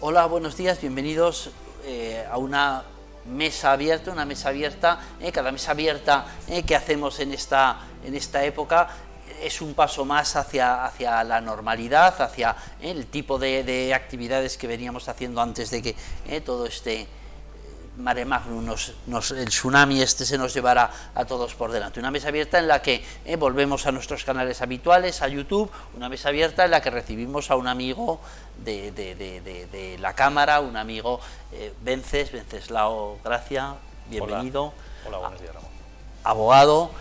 Hola, buenos días, bienvenidos a una mesa abierta, cada mesa abierta que hacemos en esta época es un paso más hacia la normalidad, hacia el tipo de actividades que veníamos haciendo antes de que todo este mare magnum, el tsunami se nos llevará a todos por delante. Una mesa abierta en la que volvemos a nuestros canales habituales, a YouTube, una mesa abierta en la que recibimos a un amigo de la Cámara, un amigo Venceslao Gracia, bienvenido. Hola, buenos días, Ramón. Abogado.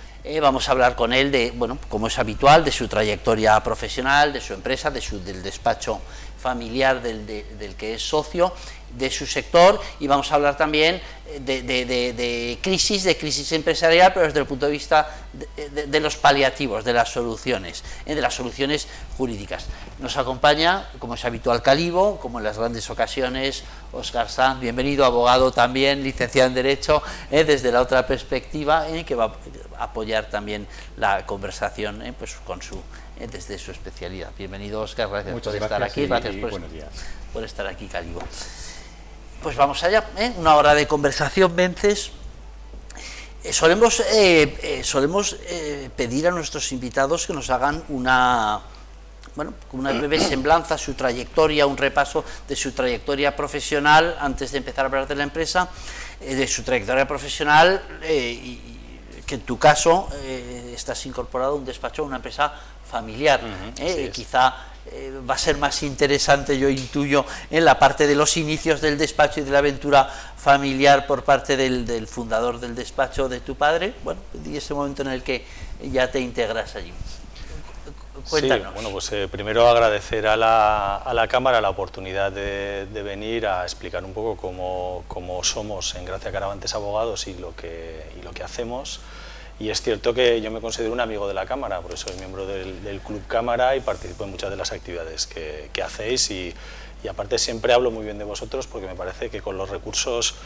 Vamos a hablar con él de, bueno, como es habitual, de su trayectoria profesional, de su empresa, del despacho familiar del que es socio, de su sector, y vamos a hablar también de crisis empresarial, pero desde el punto de vista de los paliativos, de las soluciones jurídicas. Nos acompaña, como es habitual, Calibo, como en las grandes ocasiones, Óscar Sanz, bienvenido, abogado también, licenciado en Derecho, desde la otra perspectiva, que va a apoyar también la conversación pues desde su especialidad. Bienvenido, Óscar, gracias por estar aquí. Gracias por estar aquí, Calibo. Pues vamos allá, una hora de conversación, Vences. Solemos pedir a nuestros invitados que nos hagan una breve semblanza, su trayectoria, un repaso de su trayectoria profesional, antes de empezar a hablar de la empresa, de su trayectoria profesional, que en tu caso estás incorporado a un despacho, a una empresa familiar. Quizá va a ser más interesante, yo intuyo, en la parte de los inicios del despacho y de la aventura familiar por parte del fundador del despacho de tu padre, y ese momento en el que ya te integras allí. Cuéntanos. Sí, bueno, pues primero agradecer a la Cámara la oportunidad de venir a explicar un poco cómo somos en Gracia Caravantes Abogados y lo que hacemos. Y es cierto que yo me considero un amigo de la Cámara, porque soy miembro del Club Cámara y participo en muchas de las actividades que hacéis y aparte siempre hablo muy bien de vosotros porque me parece que con los recursos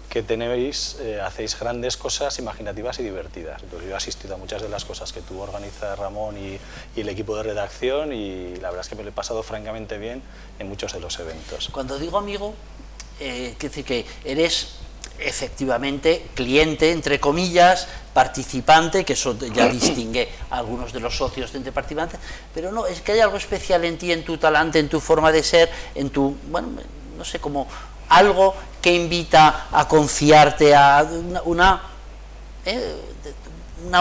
que tenéis hacéis grandes cosas imaginativas y divertidas. Entonces yo he asistido a muchas de las cosas que tú organizas, Ramón, y el equipo de redacción, y la verdad es que me lo he pasado francamente bien en muchos de los eventos. Cuando digo amigo, quiere decir que eres efectivamente cliente, entre comillas, participante, que eso ya distingue a algunos de los socios entre participantes, pero no, es que hay algo especial en ti, en tu talante, en tu forma de ser, en tu, no sé, como algo que invita a confiarte, a una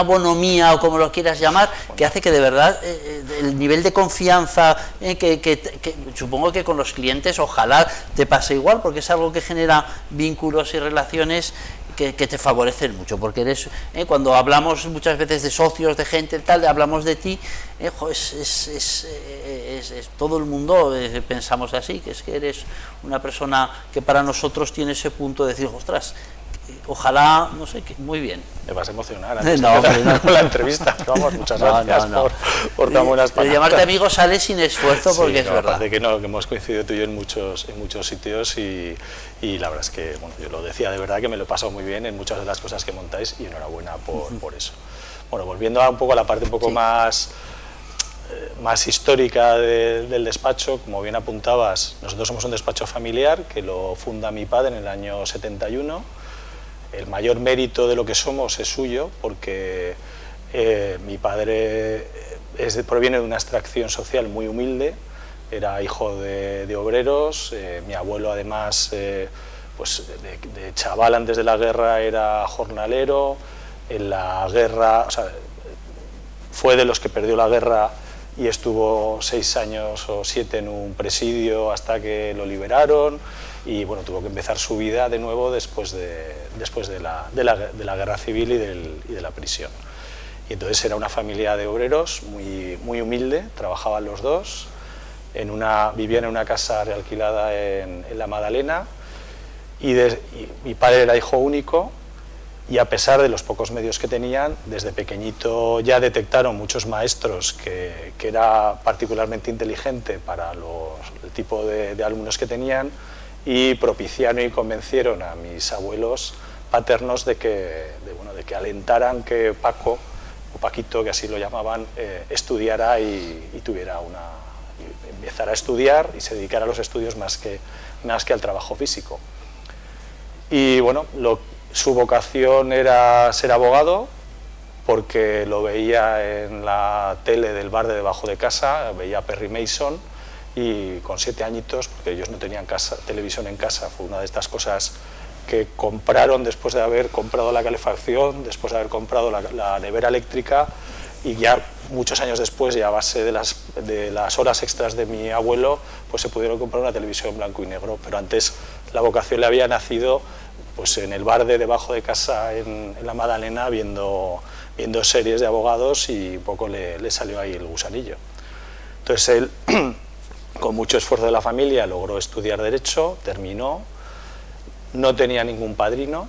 bonomía, o como lo quieras llamar, que hace que de verdad el nivel de confianza que supongo que con los clientes ojalá te pase igual, porque es algo que genera vínculos y relaciones que te favorecen mucho, porque eres, cuando hablamos muchas veces de socios, de gente tal, hablamos de ti, todo el mundo pensamos así, que es que eres una persona que para nosotros tiene ese punto de decir, ostras, ojalá, no sé, muy bien. Me vas a emocionar antes de empezar con la entrevista. Vamos, muchas gracias por tan buenas palabras. De llamarte amigo sale sin esfuerzo, porque es verdad. Parece que no, que hemos coincidido tú y yo en muchos sitios y la verdad es que, bueno, yo lo decía de verdad que me lo he pasado muy bien en muchas de las cosas que montáis y enhorabuena por eso. Bueno, volviendo un poco a la parte un poco más histórica del despacho, como bien apuntabas, nosotros somos un despacho familiar que lo funda mi padre en el año 71. El mayor mérito de lo que somos es suyo, porque mi padre proviene de una extracción social muy humilde, era hijo de obreros, mi abuelo además pues de chaval antes de la guerra era jornalero, en la guerra, o sea, fue de los que perdió la guerra y estuvo 6 años o 7 en un presidio hasta que lo liberaron. Y bueno, tuvo que empezar su vida de nuevo después de la guerra civil y de la prisión. Y entonces era una familia de obreros muy humilde, trabajaban los dos, vivían en una casa realquilada en la Magdalena, y mi padre era hijo único, y a pesar de los pocos medios que tenían, desde pequeñito ya detectaron muchos maestros que era particularmente inteligente para el tipo de alumnos que tenían, y propiciaron y convencieron a mis abuelos paternos de que alentaran que Paco, o Paquito, que así lo llamaban, estudiara y empezara a estudiar y se dedicara a los estudios más que más que al trabajo físico. Y bueno, su vocación era ser abogado, porque lo veía en la tele del bar de debajo de casa, veía a Perry Mason, y con 7 añitos, porque ellos no tenían televisión en casa, fue una de estas cosas que compraron después de haber comprado la calefacción, después de haber comprado la nevera eléctrica, y ya muchos años después, ya a base de las horas extras de mi abuelo, pues se pudieron comprar una televisión blanco y negro, pero antes la vocación le había nacido pues en el bar de debajo de casa en la Madalena, viendo series de abogados, y un poco le salió ahí el gusanillo. Entonces él, con mucho esfuerzo de la familia, logró estudiar Derecho, terminó, no tenía ningún padrino,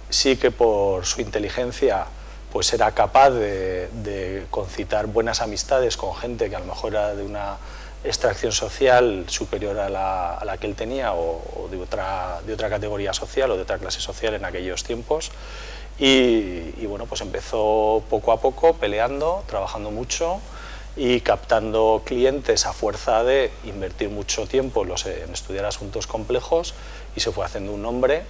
sí que por su inteligencia pues era capaz de concitar buenas amistades con gente que a lo mejor era de una extracción social superior a la que él tenía, o de otra categoría social o de otra clase social en aquellos tiempos. Y bueno, pues empezó poco a poco peleando, trabajando mucho y captando clientes a fuerza de invertir mucho tiempo en estudiar asuntos complejos, y se fue haciendo un nombre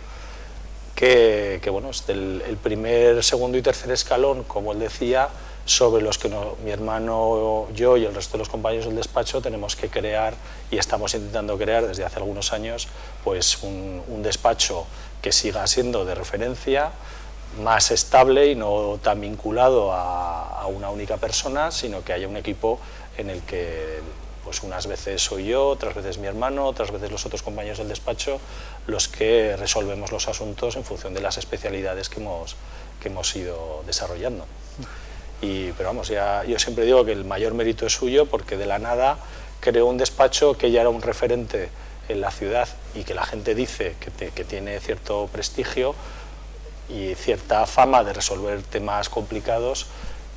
que bueno, es el primer, segundo y tercer escalón, como él decía, sobre los que mi hermano, yo y el resto de los compañeros del despacho tenemos que crear, y estamos intentando crear desde hace algunos años, pues un despacho que siga siendo de referencia, más estable y no tan vinculado a una única persona, sino que haya un equipo en el que pues unas veces soy yo, otras veces mi hermano, otras veces los otros compañeros del despacho, los que resolvemos los asuntos en función de las especialidades que hemos ido desarrollando. Pero vamos, yo siempre digo que el mayor mérito es suyo, porque de la nada creó un despacho que ya era un referente en la ciudad y que la gente dice que tiene cierto prestigio y cierta fama de resolver temas complicados,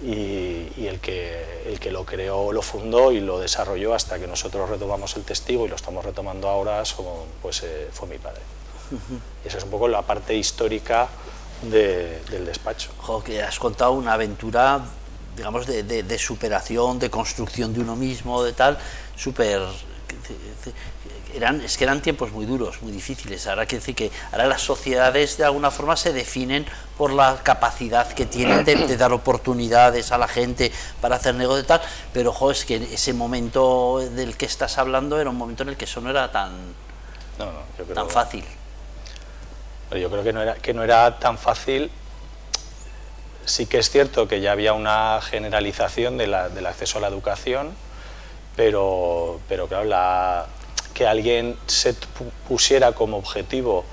y el que lo creó, lo fundó y lo desarrolló hasta que nosotros retomamos el testigo y lo estamos retomando ahora, fue mi padre. Y esa es un poco la parte histórica del despacho. Jo, que has contado una aventura, digamos, de superación, de construcción de uno mismo, de tal, súper... Es que eran tiempos muy duros, muy difíciles. Ahora quiere decir que ahora las sociedades de alguna forma se definen por la capacidad que tienen de dar oportunidades a la gente para hacer negocio y tal, pero jo, es que ese momento del que estás hablando era un momento en el que eso no era tan fácil. Pero yo creo que no era tan fácil. Sí que es cierto que ya había una generalización del acceso a la educación, pero claro, que alguien se pusiera como objetivo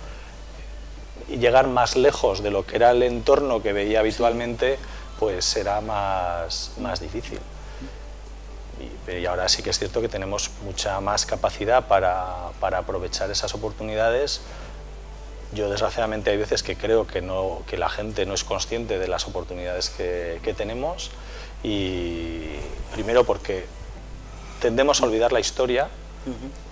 y llegar más lejos de lo que era el entorno que veía habitualmente, pues era más difícil. Y ahora sí que es cierto que tenemos mucha más capacidad para aprovechar esas oportunidades. Yo desgraciadamente hay veces que creo que la gente no es consciente de las oportunidades que tenemos, y primero porque tendemos a olvidar la historia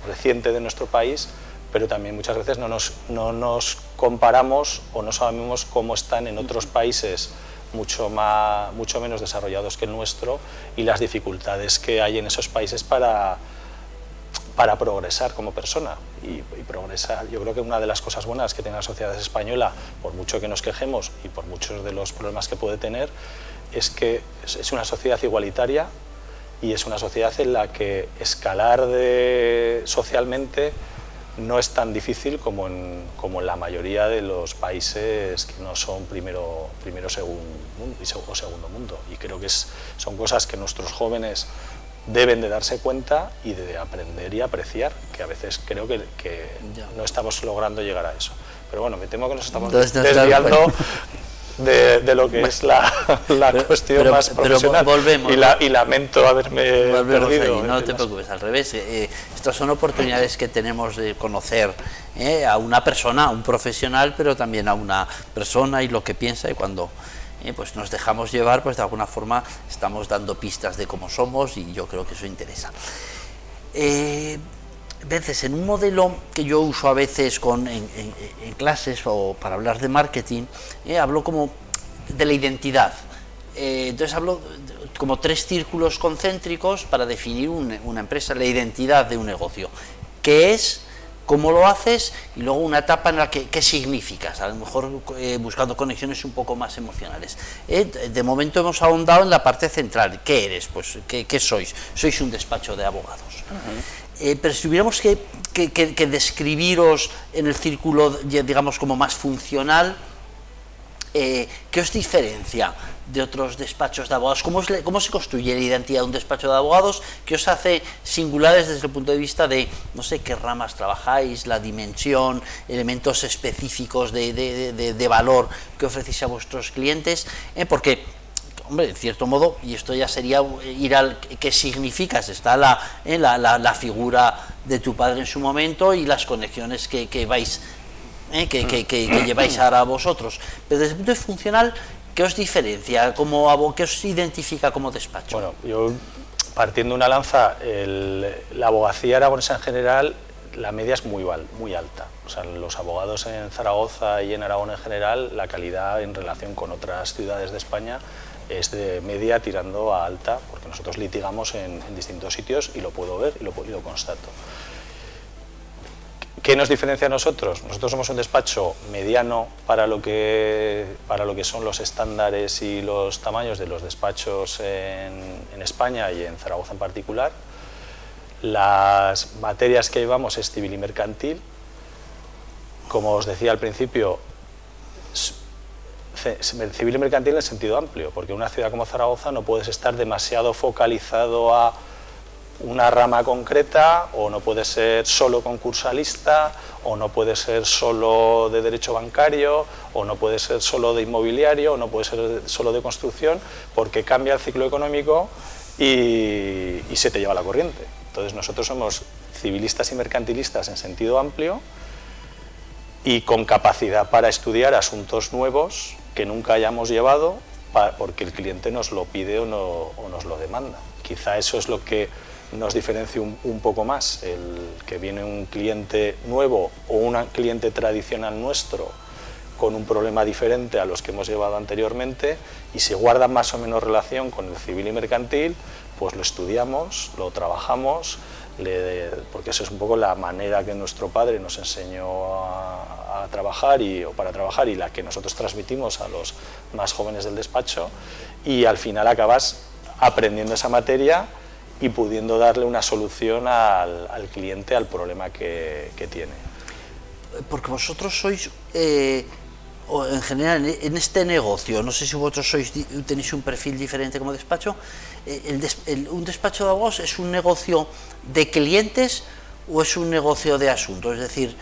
reciente de nuestro país, pero también muchas veces no nos comparamos o no sabemos cómo están en otros países mucho menos desarrollados que el nuestro, y las dificultades que hay en esos países para progresar como persona y progresar. Yo creo que una de las cosas buenas que tiene la sociedad española, por mucho que nos quejemos y por muchos de los problemas que puede tener, es que es una sociedad igualitaria, y es una sociedad en la que escalar socialmente no es tan difícil como en la mayoría de los países que no son primero o segundo mundo. Y creo que son cosas que nuestros jóvenes deben de darse cuenta y de aprender y apreciar, que a veces creo que no estamos logrando llegar a eso. Pero bueno, me temo que nos estamos desviando de lo que es la cuestión más profesional, volvemos, y lamento haberme perdido. Ahí, no te preocupes, al revés. Estas son oportunidades que tenemos de conocer a una persona, a un profesional, pero también a una persona y lo que piensa, y cuando pues nos dejamos llevar, pues de alguna forma estamos dando pistas de cómo somos, y yo creo que eso interesa. Veces en un modelo que yo uso a veces en clases o para hablar de marketing, hablo como de la identidad. Entonces hablo como 3 círculos concéntricos para definir una empresa, la identidad de un negocio. ¿Qué es? cómo lo haces y luego una etapa en la que qué significas, a lo mejor buscando conexiones un poco más emocionales. De momento hemos ahondado en la parte central. ¿Qué eres? Pues, ¿qué sois? Sois un despacho de abogados. Pero si tuviéramos que describiros en el círculo, digamos, como más funcional, ¿qué os diferencia de otros despachos de abogados? ¿Cómo se construye la identidad de un despacho de abogados? ¿Qué os hace singulares desde el punto de vista de, no sé, qué ramas trabajáis, la dimensión, elementos específicos de valor que ofrecéis a vuestros clientes? Porque, hombre, en cierto modo, y esto ya sería ir al qué significas, está la figura de tu padre en su momento y las conexiones que lleváis ahora vosotros, pero desde el punto de vista funcional, ¿qué os diferencia? ¿Qué os identifica como despacho? Bueno, yo partiendo una lanza, la abogacía aragonesa en general, la media es muy alta. O sea, los abogados en Zaragoza y en Aragón en general, la calidad en relación con otras ciudades de España es de media tirando a alta, porque nosotros litigamos en distintos sitios y lo puedo ver y lo constato. ¿Qué nos diferencia a nosotros? Nosotros somos un despacho mediano para lo que son los estándares y los tamaños de los despachos en España y en Zaragoza en particular. Las materias que llevamos es civil y mercantil. Como os decía al principio, civil y mercantil en el sentido amplio, porque en una ciudad como Zaragoza no puedes estar demasiado focalizado a una rama concreta, o no puede ser solo concursalista, o no puede ser solo de derecho bancario, o no puede ser solo de inmobiliario, o no puede ser solo de construcción, porque cambia el ciclo económico y se te lleva la corriente. Entonces nosotros somos civilistas y mercantilistas en sentido amplio y con capacidad para estudiar asuntos nuevos que nunca hayamos llevado porque el cliente nos lo pide o nos lo demanda. Quizá eso es lo que nos diferencia un poco más, el que viene un cliente nuevo o un cliente tradicional nuestro con un problema diferente a los que hemos llevado anteriormente y se guarda más o menos relación con el civil y mercantil, pues lo estudiamos, lo trabajamos, porque eso es un poco la manera que nuestro padre nos enseñó a trabajar o para trabajar, y la que nosotros transmitimos a los más jóvenes del despacho, y al final acabas aprendiendo esa materia y pudiendo darle una solución al cliente, al problema que tiene. Porque vosotros sois, o en general, en este negocio, no sé si vosotros tenéis un perfil diferente como despacho, un despacho de abogados es un negocio de clientes o es un negocio de asuntos, es decir,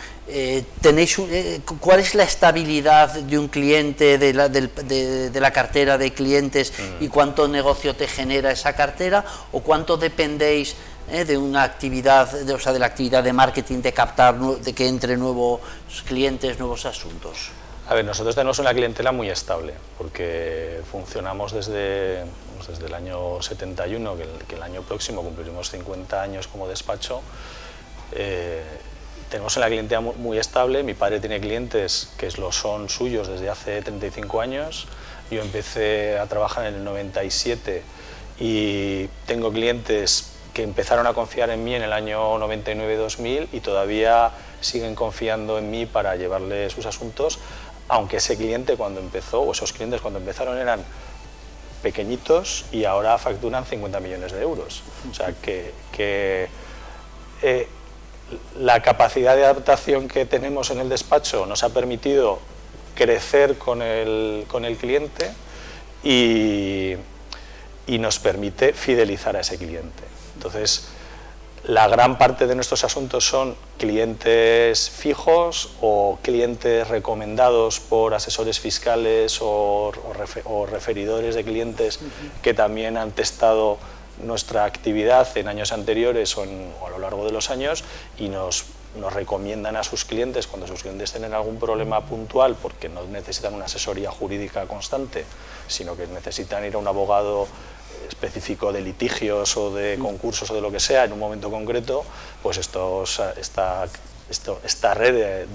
¿cuál es la estabilidad de un cliente, de la cartera de clientes y cuánto negocio te genera esa cartera, o cuánto dependéis de una actividad, de la actividad de marketing, de captar, de que entre nuevos clientes, nuevos asuntos? A ver, nosotros tenemos una clientela muy estable, porque funcionamos desde el año 71, que el año próximo cumpliremos 50 años como despacho. Tenemos una clientela muy estable. Mi padre tiene clientes que son suyos desde hace 35 años. Yo empecé a trabajar en el 97 y tengo clientes que empezaron a confiar en mí en el año 99-2000 y todavía siguen confiando en mí para llevarle sus asuntos, aunque ese cliente cuando empezó, o esos clientes cuando empezaron eran pequeñitos y ahora facturan 50 millones de euros. O sea que la capacidad de adaptación que tenemos en el despacho nos ha permitido crecer con el cliente y nos permite fidelizar a ese cliente. Entonces, la gran parte de nuestros asuntos son clientes fijos o clientes recomendados por asesores fiscales o referidores de clientes que también han testado nuestra actividad en años anteriores o a lo largo de los años y nos recomiendan a sus clientes cuando sus clientes tienen algún problema puntual, porque no necesitan una asesoría jurídica constante, sino que necesitan ir a un abogado específico de litigios o de concursos o de lo que sea en un momento concreto, pues esta red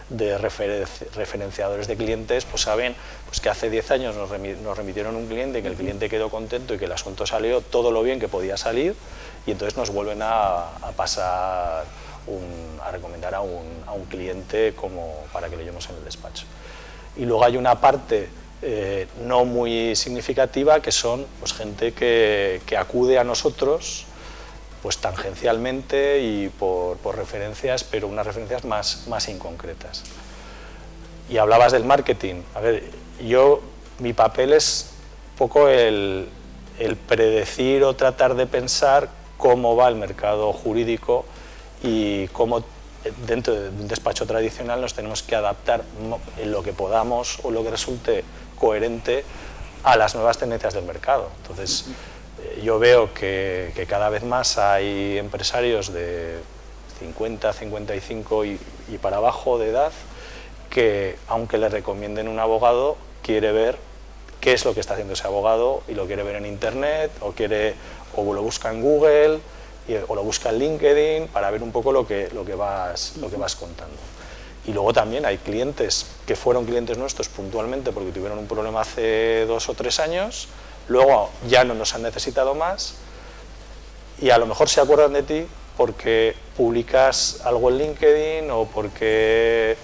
de referenciadores de clientes pues saben pues que hace 10 años nos remitieron un cliente, que el cliente quedó contento y que el asunto salió todo lo bien que podía salir, y entonces nos vuelven a pasar recomendar a un cliente como para que lo llevemos en el despacho. Y luego hay una parte no muy significativa, que son pues, gente que acude a nosotros pues, tangencialmente y por referencias, pero unas referencias más inconcretas. Y hablabas del marketing. A ver, mi papel es un poco el predecir o tratar de pensar cómo va el mercado jurídico y cómo dentro de un despacho tradicional nos tenemos que adaptar en lo que podamos o lo que resulte coherente a las nuevas tendencias del mercado. Entonces, yo veo que cada vez más hay empresarios de 50, 55 y para abajo de edad que, aunque le recomienden un abogado, quiere ver qué es lo que está haciendo ese abogado y lo quiere ver en internet o lo busca en Google o lo busca en LinkedIn para ver un poco lo que vas contando. Y luego también hay clientes que fueron clientes nuestros puntualmente porque tuvieron un problema hace 2 o 3 años, luego ya no nos han necesitado más y a lo mejor se acuerdan de ti porque publicas algo en LinkedIn o porque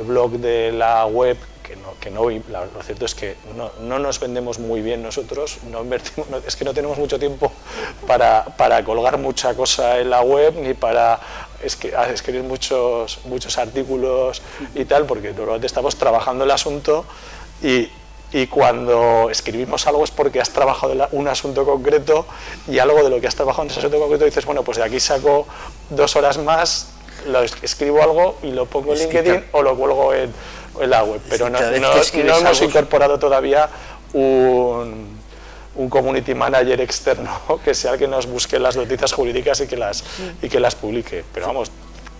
blog de la web, lo cierto es que no nos vendemos muy bien nosotros, no invertimos, es que no tenemos mucho tiempo para colgar mucha cosa en la web ni para escribir muchos artículos y tal, porque normalmente estamos trabajando el asunto y cuando escribimos algo es porque has trabajado un asunto concreto y algo de lo que has trabajado en ese asunto concreto dices, bueno, pues de aquí saco 2 horas más, escribo algo y lo pongo en LinkedIn o lo cuelgo en la web, pero no hemos incorporado todavía un community manager externo que sea el que nos busque las noticias jurídicas y que las publique, pero vamos,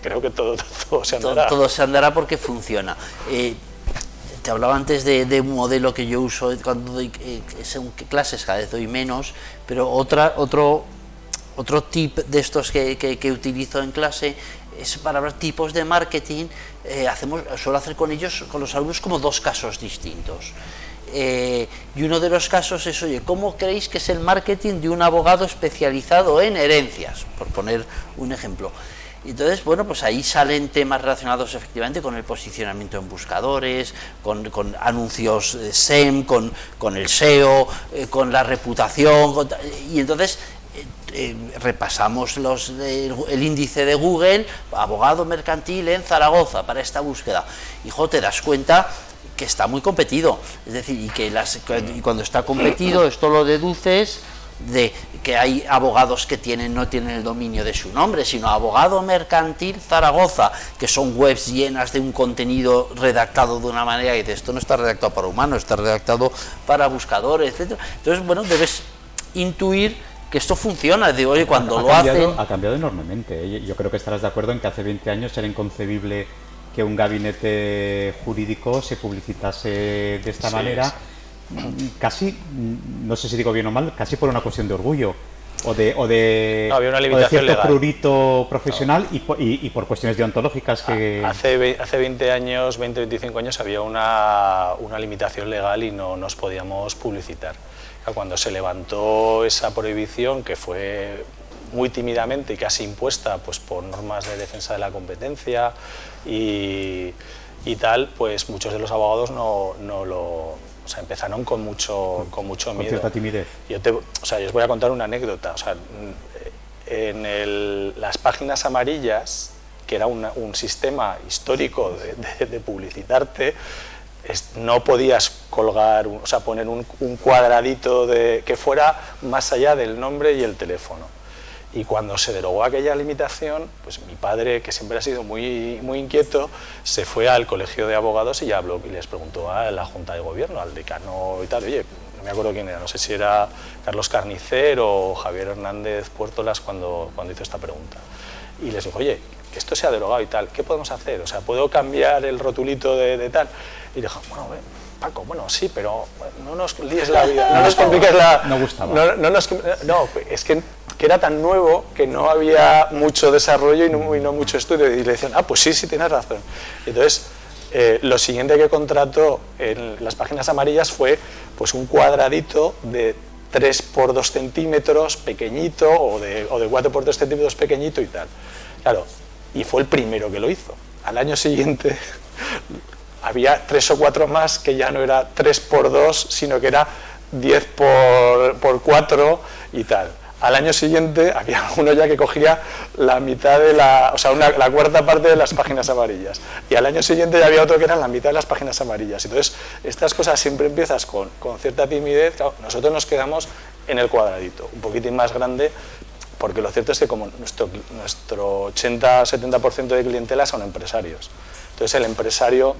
creo que todo se andará. Todo se andará porque funciona. Te hablaba antes de un modelo que yo uso cuando doy clases, cada vez doy menos, pero otro tip de estos que utilizo en clase es para ver tipos de marketing. Suelo hacer con los alumnos como 2 casos distintos. Y uno de los casos es, oye, ¿cómo creéis que es el marketing de un abogado especializado en herencias? Por poner un ejemplo. Entonces, bueno, pues ahí salen temas relacionados efectivamente con el posicionamiento en buscadores, con anuncios SEM, con el SEO, con la reputación, y entonces repasamos el índice de Google, abogado mercantil en Zaragoza para esta búsqueda, y te das cuenta que está muy competido, es decir, y cuando está competido esto lo deduces de que hay abogados que no tienen el dominio de su nombre, sino abogado mercantil Zaragoza, que son webs llenas de un contenido redactado de una manera y de esto no está redactado para humanos, está redactado para buscadores, etc. Entonces, bueno, debes intuir que esto funciona, digo, oye, cuando ha cambiado enormemente. Yo creo que estarás de acuerdo en que hace 20 años era inconcebible que un gabinete jurídico se publicitase de esta manera, casi, no sé si digo bien o mal, casi por una cuestión de orgullo o de cierto legal. Prurito profesional y por cuestiones deontológicas que... Hace 20 años, 20-25 años había una limitación legal y no nos podíamos publicitar. Cuando se levantó esa prohibición, que fue muy tímidamente y casi impuesta pues, por normas de defensa de la competencia y tal, pues muchos de los abogados empezaron con mucho miedo. Con cierta timidez. Yo os voy a contar una anécdota. En las páginas amarillas, que era un sistema histórico de publicitarte, no podías colgar, poner un cuadradito que fuera más allá del nombre y el teléfono. Y cuando se derogó aquella limitación, pues mi padre, que siempre ha sido muy, muy inquieto, se fue al colegio de abogados y habló y les preguntó a la Junta de Gobierno, al decano y tal, oye, no me acuerdo quién era, no sé si era Carlos Carnicer o Javier Hernández Puertolas cuando hizo esta pregunta. Y les dijo, oye, que esto se ha derogado y tal, ¿qué podemos hacer? ¿Puedo cambiar el rotulito de tal? Y dijo, bueno, Paco, bueno, sí, pero no nos líes la vida, no nos compliques la... No gustaba. No, es que era tan nuevo que no había mucho desarrollo y no mucho estudio. Y le decían, pues sí, tienes razón. Entonces, lo siguiente que contrató en las páginas amarillas fue pues un cuadradito de 3 por 2 centímetros pequeñito o de 4 por 3 centímetros pequeñito y tal. Claro, y fue el primero que lo hizo. Al año siguiente había 3 o 4 más que ya no era 3 por 2, sino que era 10 por 4 y tal. Al año siguiente había uno ya que cogía la mitad de la cuarta parte de las páginas amarillas. Y al año siguiente ya había otro que era la mitad de las páginas amarillas. Entonces, estas cosas siempre empiezas con cierta timidez. Claro, nosotros nos quedamos en el cuadradito, un poquitín más grande, porque lo cierto es que como nuestro 80-70% de clientela son empresarios. Entonces, el empresario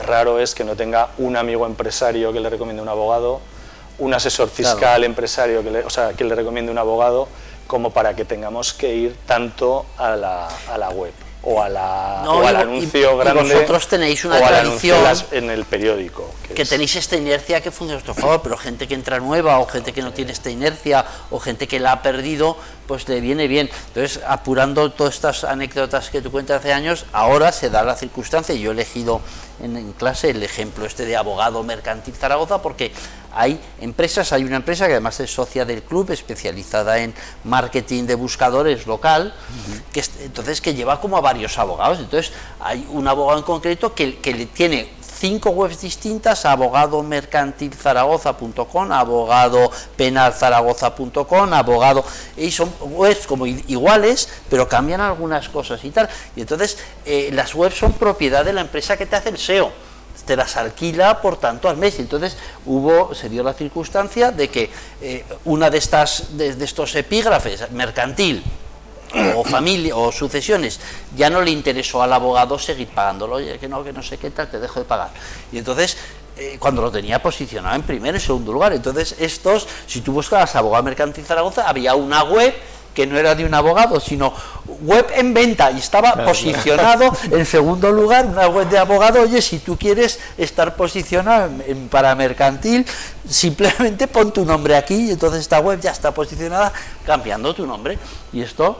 raro es que no tenga un amigo empresario que le recomiende un abogado, un asesor fiscal empresario que le recomiende un abogado, como para que tengamos que ir tanto a la web o al anuncio grande, y vosotros tenéis una o al tradición anuncio en el periódico. Que tenéis esta inercia que funciona a vuestro favor, pero gente que entra nueva o gente que no tiene esta inercia o gente que la ha perdido, pues le viene bien. Entonces, apurando todas estas anécdotas que tú cuentas hace años, ahora se da la circunstancia, y yo he elegido en clase el ejemplo de Abogado Mercantil Zaragoza, porque hay una empresa que además es socia del club, especializada en marketing de buscadores local, que lleva como a varios abogados. Entonces hay un abogado en concreto que le tiene 5 webs distintas: abogadomercantilzaragoza.com, abogadopenalzaragoza.com, y son webs como iguales, pero cambian algunas cosas y tal. Y entonces las webs son propiedad de la empresa que te hace el SEO, te las alquila por tanto al mes. Entonces se dio la circunstancia de que una de estos epígrafes, mercantil o familia o sucesiones, ya no le interesó al abogado seguir pagándolo. Oye, que no sé qué tal, te dejo de pagar. Y entonces cuando lo tenía posicionado en primer y segundo lugar, entonces si tú buscabas Abogado Mercantil Zaragoza, había una web que no era de un abogado, sino web en venta, y estaba posicionado en segundo lugar, una web de abogado. Oye, si tú quieres estar posicionado para mercantil, simplemente pon tu nombre aquí, y entonces esta web ya está posicionada cambiando tu nombre. Y esto,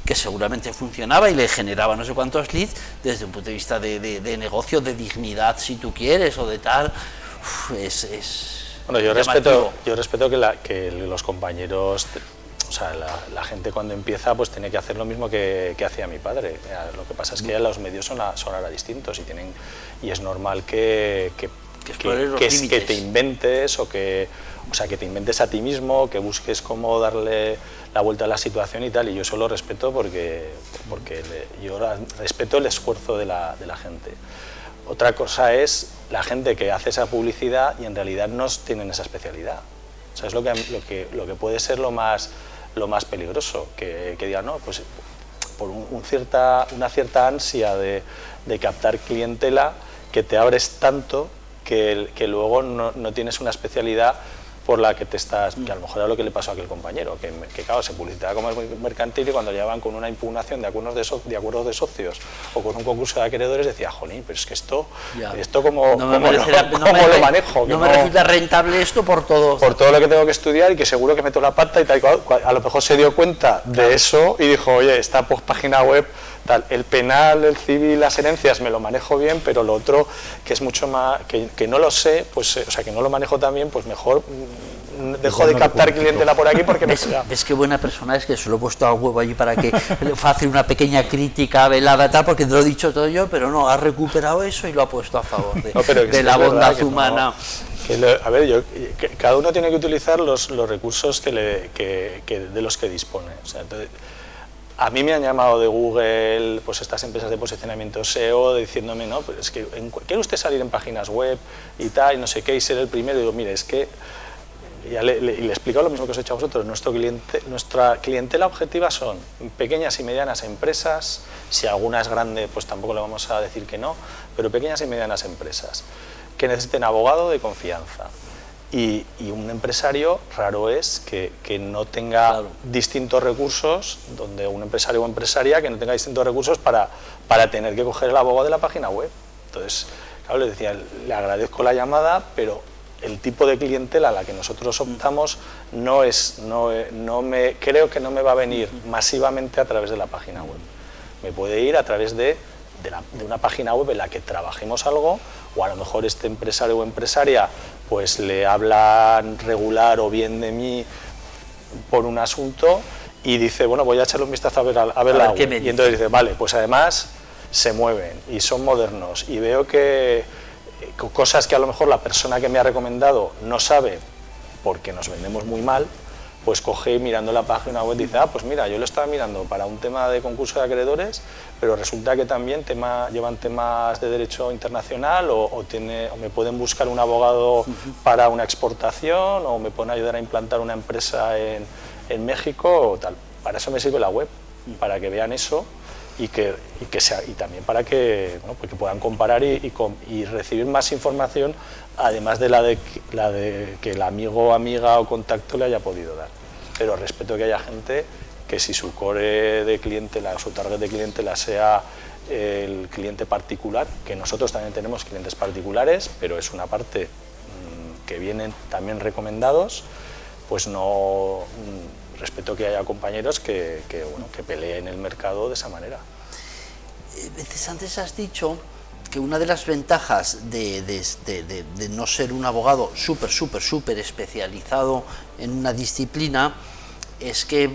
que seguramente funcionaba y le generaba no sé cuántos leads, desde un punto de vista de negocio, de dignidad, si tú quieres, o de tal, bueno, yo respeto que los compañeros, o sea, la gente cuando empieza pues tiene que hacer lo mismo que hacía mi padre. Lo que pasa es que ya los medios son ahora distintos, y es normal que te inventes, que te inventes a ti mismo, que busques cómo darle la vuelta a la situación y tal. Y yo eso lo respeto porque yo respeto el esfuerzo de la gente. Otra cosa es la gente que hace esa publicidad y en realidad no tienen esa especialidad. O sea, es lo que puede ser lo más peligroso, que digan, no, pues por una cierta ansia de captar clientela, que te abres tanto que luego no tienes una especialidad por la que te estás, que a lo mejor era lo que le pasó a aquel compañero, que claro, se publicitaba como mercantil, y cuando llegaban con una impugnación de acuerdos de socios o con un concurso de acreedores, decía, jolín, pero es que esto ¿cómo lo manejo? No me resulta rentable esto por todo lo que tengo que estudiar, y que seguro que meto la pata y tal. A lo mejor se dio cuenta de eso y dijo, oye, esta página web, tal, el penal, el civil, las herencias me lo manejo bien, pero lo otro, que es mucho más, que no lo sé, pues, que no lo manejo tan bien, pues mejor dejo de captar clientela por aquí, porque ¿Ves qué buena persona es? Que se lo he puesto al huevo allí para que hace una pequeña crítica velada, tal, porque te lo he dicho todo yo, pero no, ha recuperado eso y lo ha puesto a favor de la bondad humana. Cada uno tiene que utilizar los recursos de los que dispone. O sea, entonces, a mí me han llamado de Google, pues estas empresas de posicionamiento SEO, diciéndome, no, pues es que quiere usted salir en páginas web y tal, y no sé qué, y ser el primero. Y digo, mire, es que le he explicado lo mismo que os he hecho a vosotros. Nuestra clientela objetiva son pequeñas y medianas empresas. Si alguna es grande, pues tampoco le vamos a decir que no, pero pequeñas y medianas empresas que necesiten abogado de confianza. Y un empresario raro es que no tenga distintos recursos, donde un empresario o empresaria que no tenga distintos recursos para tener que coger el abogado de la página web. Entonces, claro, le decía, le agradezco la llamada, pero el tipo de clientela a la que nosotros optamos creo que no me va a venir masivamente a través de la página web. Me puede ir a través de una página web en la que trabajemos algo, o a lo mejor este empresario o empresaria pues le hablan regular o bien de mí por un asunto, y dice, bueno, voy a echarle un vistazo a ver la web. Y entonces dice, vale, pues además se mueven y son modernos y veo que cosas que a lo mejor la persona que me ha recomendado no sabe porque nos vendemos muy mal, pues coge mirando la página web y dice, pues mira, yo lo estaba mirando para un tema de concurso de acreedores, pero resulta que también llevan temas de derecho internacional o me pueden buscar un abogado para una exportación o me pueden ayudar a implantar una empresa en México o tal. Para eso me sirve la web, para que vean eso y también para que, bueno, pues que puedan comparar y recibir más información, además de la de que el amigo, amiga o contacto le haya podido dar. Pero respeto que haya gente que si su core de clientela, su target de clientela sea el cliente particular, que nosotros también tenemos clientes particulares, pero es una parte que vienen también recomendados, pues no... respeto que haya compañeros que peleen el mercado de esa manera. Veces antes has dicho que una de las ventajas de no ser un abogado súper especializado en una disciplina es que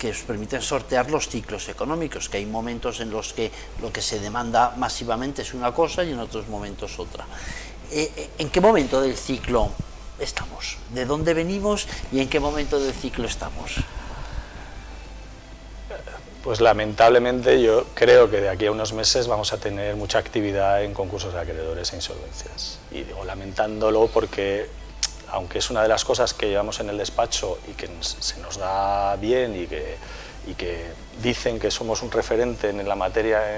os permiten sortear los ciclos económicos, que hay momentos en los que lo que se demanda masivamente es una cosa y en otros momentos otra. ¿En qué momento del ciclo estamos? ¿De dónde venimos y en qué momento del ciclo estamos? Pues lamentablemente yo creo que de aquí a unos meses vamos a tener mucha actividad en concursos de acreedores e insolvencias. Y digo lamentándolo porque, aunque es una de las cosas que llevamos en el despacho y que se nos da bien y que dicen que somos un referente en la materia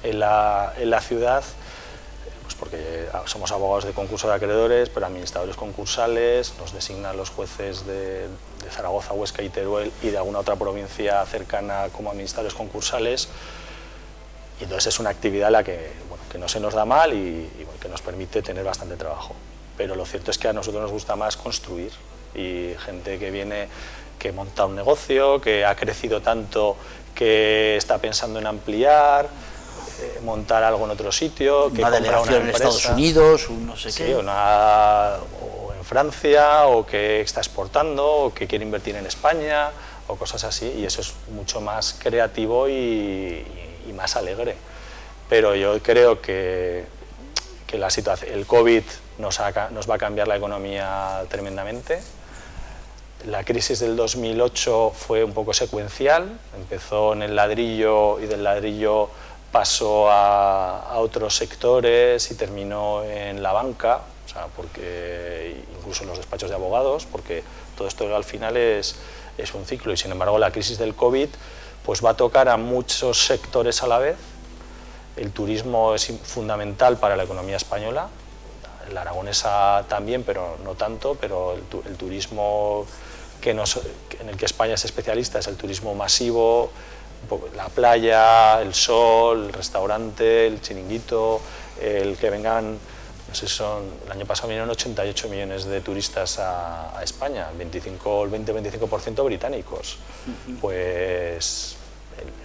en la ciudad, porque somos abogados de concurso de acreedores, pero administradores concursales, nos designan los jueces de Zaragoza, Huesca y Teruel y de alguna otra provincia cercana como administradores concursales, y entonces es una actividad en la que no se nos da mal y que nos permite tener bastante trabajo. Pero lo cierto es que a nosotros nos gusta más construir, y gente que viene, que monta un negocio, que ha crecido tanto que está pensando en ampliar, montar algo en otro sitio, que una delegación en Estados Unidos, no sé qué. O en Francia, o que está exportando, o que quiere invertir en España, o cosas así, y eso es mucho más creativo y más alegre. Pero yo creo que la situación, el COVID nos va a cambiar la economía tremendamente. La crisis del 2008 fue un poco secuencial, empezó en el ladrillo y del ladrillo pasó a otros sectores y terminó en la banca, o sea, porque incluso en los despachos de abogados, porque todo esto al final es un ciclo, y sin embargo la crisis del COVID pues va a tocar a muchos sectores a la vez. El turismo es fundamental para la economía española, la aragonesa también, pero no tanto, pero el turismo en el que España es especialista es el turismo masivo, la playa, el sol, el restaurante, el chiringuito, el que vengan, no sé, el año pasado vinieron 88 millones de turistas a España, el 20-25% británicos. Pues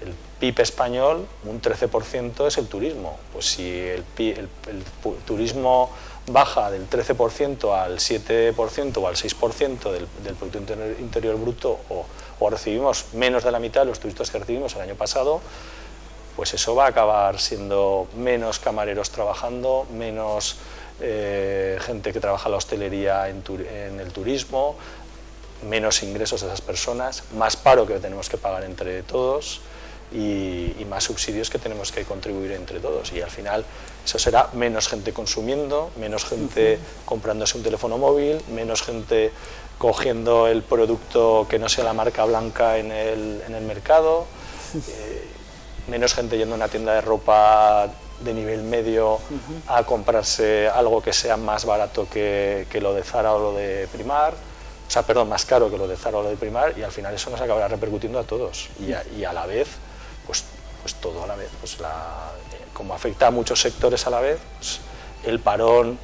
el PIB español, un 13% es el turismo. Pues si el turismo baja del 13% al 7% o al 6% del Producto Interior Bruto, o recibimos menos de la mitad de los turistas que recibimos el año pasado, pues eso va a acabar siendo menos camareros trabajando, menos gente que trabaja en la hostelería en el turismo, menos ingresos de esas personas, más paro que tenemos que pagar entre todos y más subsidios que tenemos que contribuir entre todos, y al final eso será menos gente consumiendo, menos gente comprándose un teléfono móvil, menos gente cogiendo el producto que no sea la marca blanca en el mercado, menos gente yendo a una tienda de ropa de nivel medio a comprarse algo que sea más barato que lo de Zara o lo de Primar, o sea, perdón, más caro que lo de Zara o lo de Primar, y al final eso nos acabará repercutiendo a todos, y a la vez, pues todo a la vez, pues como afecta a muchos sectores a la vez, pues el parón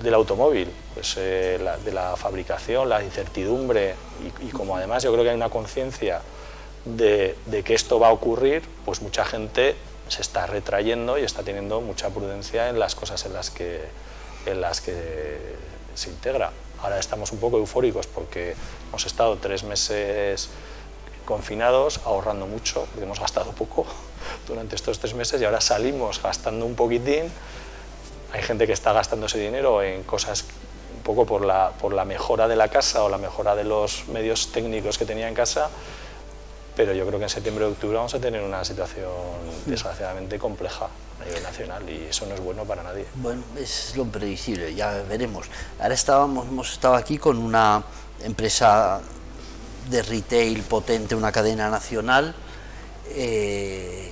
del automóvil, pues de la fabricación, la incertidumbre, y como además yo creo que hay una conciencia de que esto va a ocurrir, pues mucha gente se está retrayendo y está teniendo mucha prudencia en las cosas en las que se integra. Ahora estamos un poco eufóricos porque hemos estado 3 meses confinados, ahorrando mucho, porque hemos gastado poco durante estos 3 meses y ahora salimos gastando un poquitín. Hay gente que está gastando ese dinero en cosas un poco por la mejora de la casa o la mejora de los medios técnicos que tenía en casa, pero yo creo que en septiembre o octubre vamos a tener una situación desgraciadamente compleja a nivel nacional y eso no es bueno para nadie. Bueno, es lo previsible, ya veremos. Ahora hemos estado aquí con una empresa de retail potente, una cadena nacional, y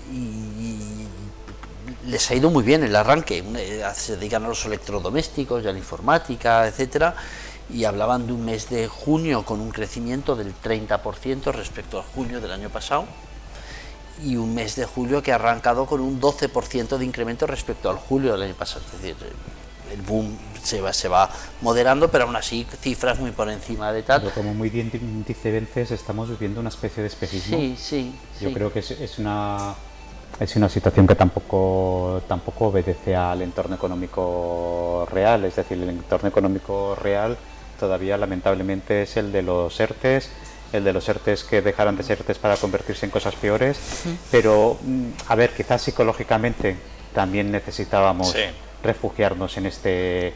les ha ido muy bien el arranque. Se dedican a los electrodomésticos y a la informática, etcétera, y hablaban de un mes de junio con un crecimiento del 30% respecto a junio del año pasado, y un mes de julio que ha arrancado con un 12% de incremento respecto al julio del año pasado. Es decir, el boom se va moderando, pero aún así cifras muy por encima de tal. Pero como muy bien dice Vences, estamos viviendo una especie de espejismo. Sí. Yo creo que es una situación que tampoco obedece al entorno económico real. Es decir, el entorno económico real todavía lamentablemente es el de los ERTEs, que dejaron de ser ERTEs para convertirse en cosas peores. Pero, a ver, quizás psicológicamente también necesitábamos refugiarnos en este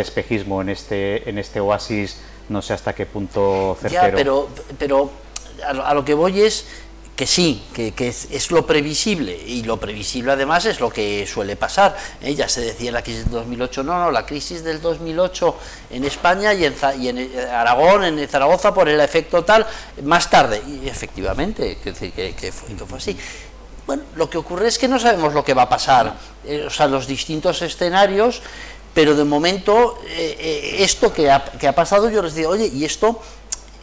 espejismo, en este oasis, no sé hasta qué punto certero. Ya, pero a lo que voy es que sí, que es lo previsible, y lo previsible además es lo que suele pasar. Ya se decía en la crisis del 2008, la crisis del 2008 en España y en Aragón, en Zaragoza, por el efecto tal, más tarde, y efectivamente, que fue así. Bueno, lo que ocurre es que no sabemos lo que va a pasar, los distintos escenarios, pero de momento esto que ha pasado, yo les digo, oye, y esto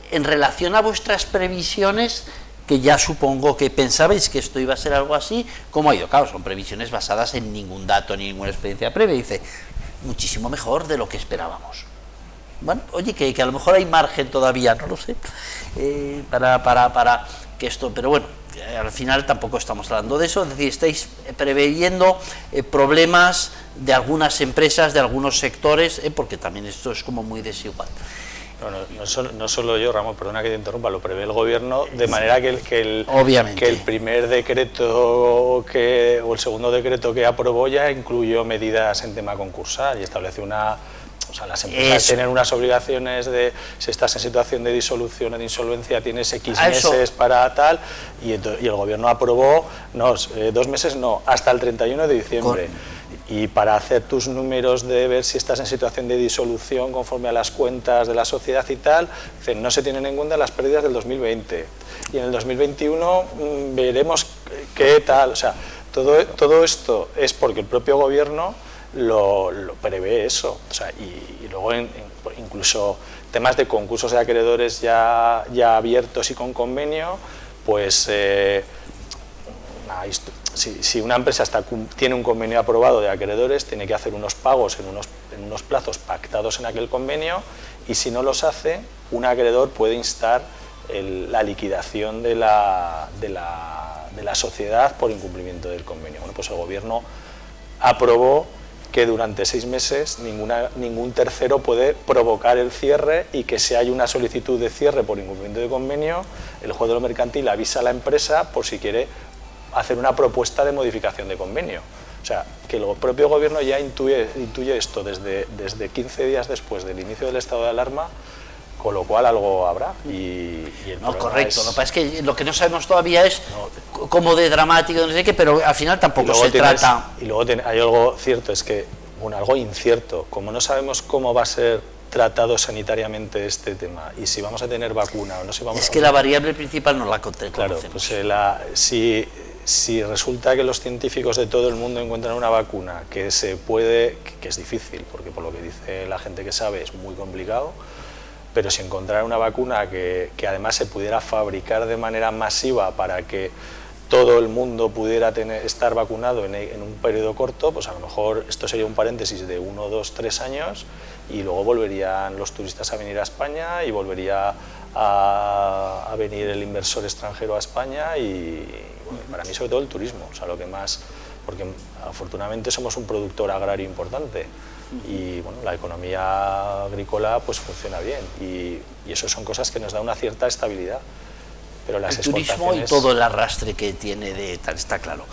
en relación a vuestras previsiones, que ya supongo que pensabais que esto iba a ser algo así, ¿cómo ha ido? Claro, son previsiones basadas en ningún dato, ni ninguna experiencia previa. Dice, muchísimo mejor de lo que esperábamos. Bueno, oye, que a lo mejor hay margen todavía, no lo sé, para que esto, pero bueno, al final tampoco estamos hablando de eso. Es decir, estáis preveyendo problemas de algunas empresas, de algunos sectores, porque también esto es como muy desigual. No solo yo, Ramón, perdona que te interrumpa, lo prevé el gobierno, de manera que el primer decreto o el segundo decreto que aprobó ya incluyó medidas en tema concursal y establece las empresas tienen unas obligaciones de, si estás en situación de disolución o de insolvencia, tienes X meses para tal, y el gobierno aprobó, 2 meses no, hasta el 31 de diciembre. Y para hacer tus números de ver si estás en situación de disolución conforme a las cuentas de la sociedad y tal, no se tienen en cuenta las pérdidas del 2020. Y en el 2021 veremos qué tal. O sea, todo esto es porque el propio gobierno lo prevé eso. O sea, y luego incluso temas de concursos de acreedores ya abiertos y con convenio, pues si una empresa tiene un convenio aprobado de acreedores, tiene que hacer unos pagos en unos plazos pactados en aquel convenio, y si no los hace, un acreedor puede instar la liquidación de la sociedad por incumplimiento del convenio. Bueno, pues el gobierno aprobó que durante 6 meses ningún tercero puede provocar el cierre, y que si hay una solicitud de cierre por incumplimiento de convenio, el juez de lo mercantil avisa a la empresa por si quiere hacer una propuesta de modificación de convenio. O sea, que el propio gobierno ya intuye esto desde 15 días después del inicio del estado de alarma, con lo cual algo habrá. Correcto. Lo que pasa es que lo que no sabemos todavía es cómo de dramático, no sé qué, pero al final tampoco se trata. Y luego hay algo cierto, es que, algo incierto, como no sabemos cómo va a ser tratado sanitariamente este tema y si vamos a tener vacuna o no, si vamos es que la variable principal no la conocemos. Claro, pues si resulta que los científicos de todo el mundo encuentran una vacuna que es difícil, porque por lo que dice la gente que sabe es muy complicado, pero si encontrara una vacuna que además se pudiera fabricar de manera masiva para que todo el mundo pudiera estar vacunado en un periodo corto, pues a lo mejor esto sería un paréntesis de 1, 2, 3 años, y luego volverían los turistas a venir a España y volvería a venir el inversor extranjero a España, y bueno, para mí sobre todo el turismo, o sea, lo que más, porque afortunadamente somos un productor agrario importante y bueno, la economía agrícola pues funciona bien, y eso son cosas que nos da una cierta estabilidad. pero las el turismo y exportaciones... todo el arrastre que tiene de tal, está claro.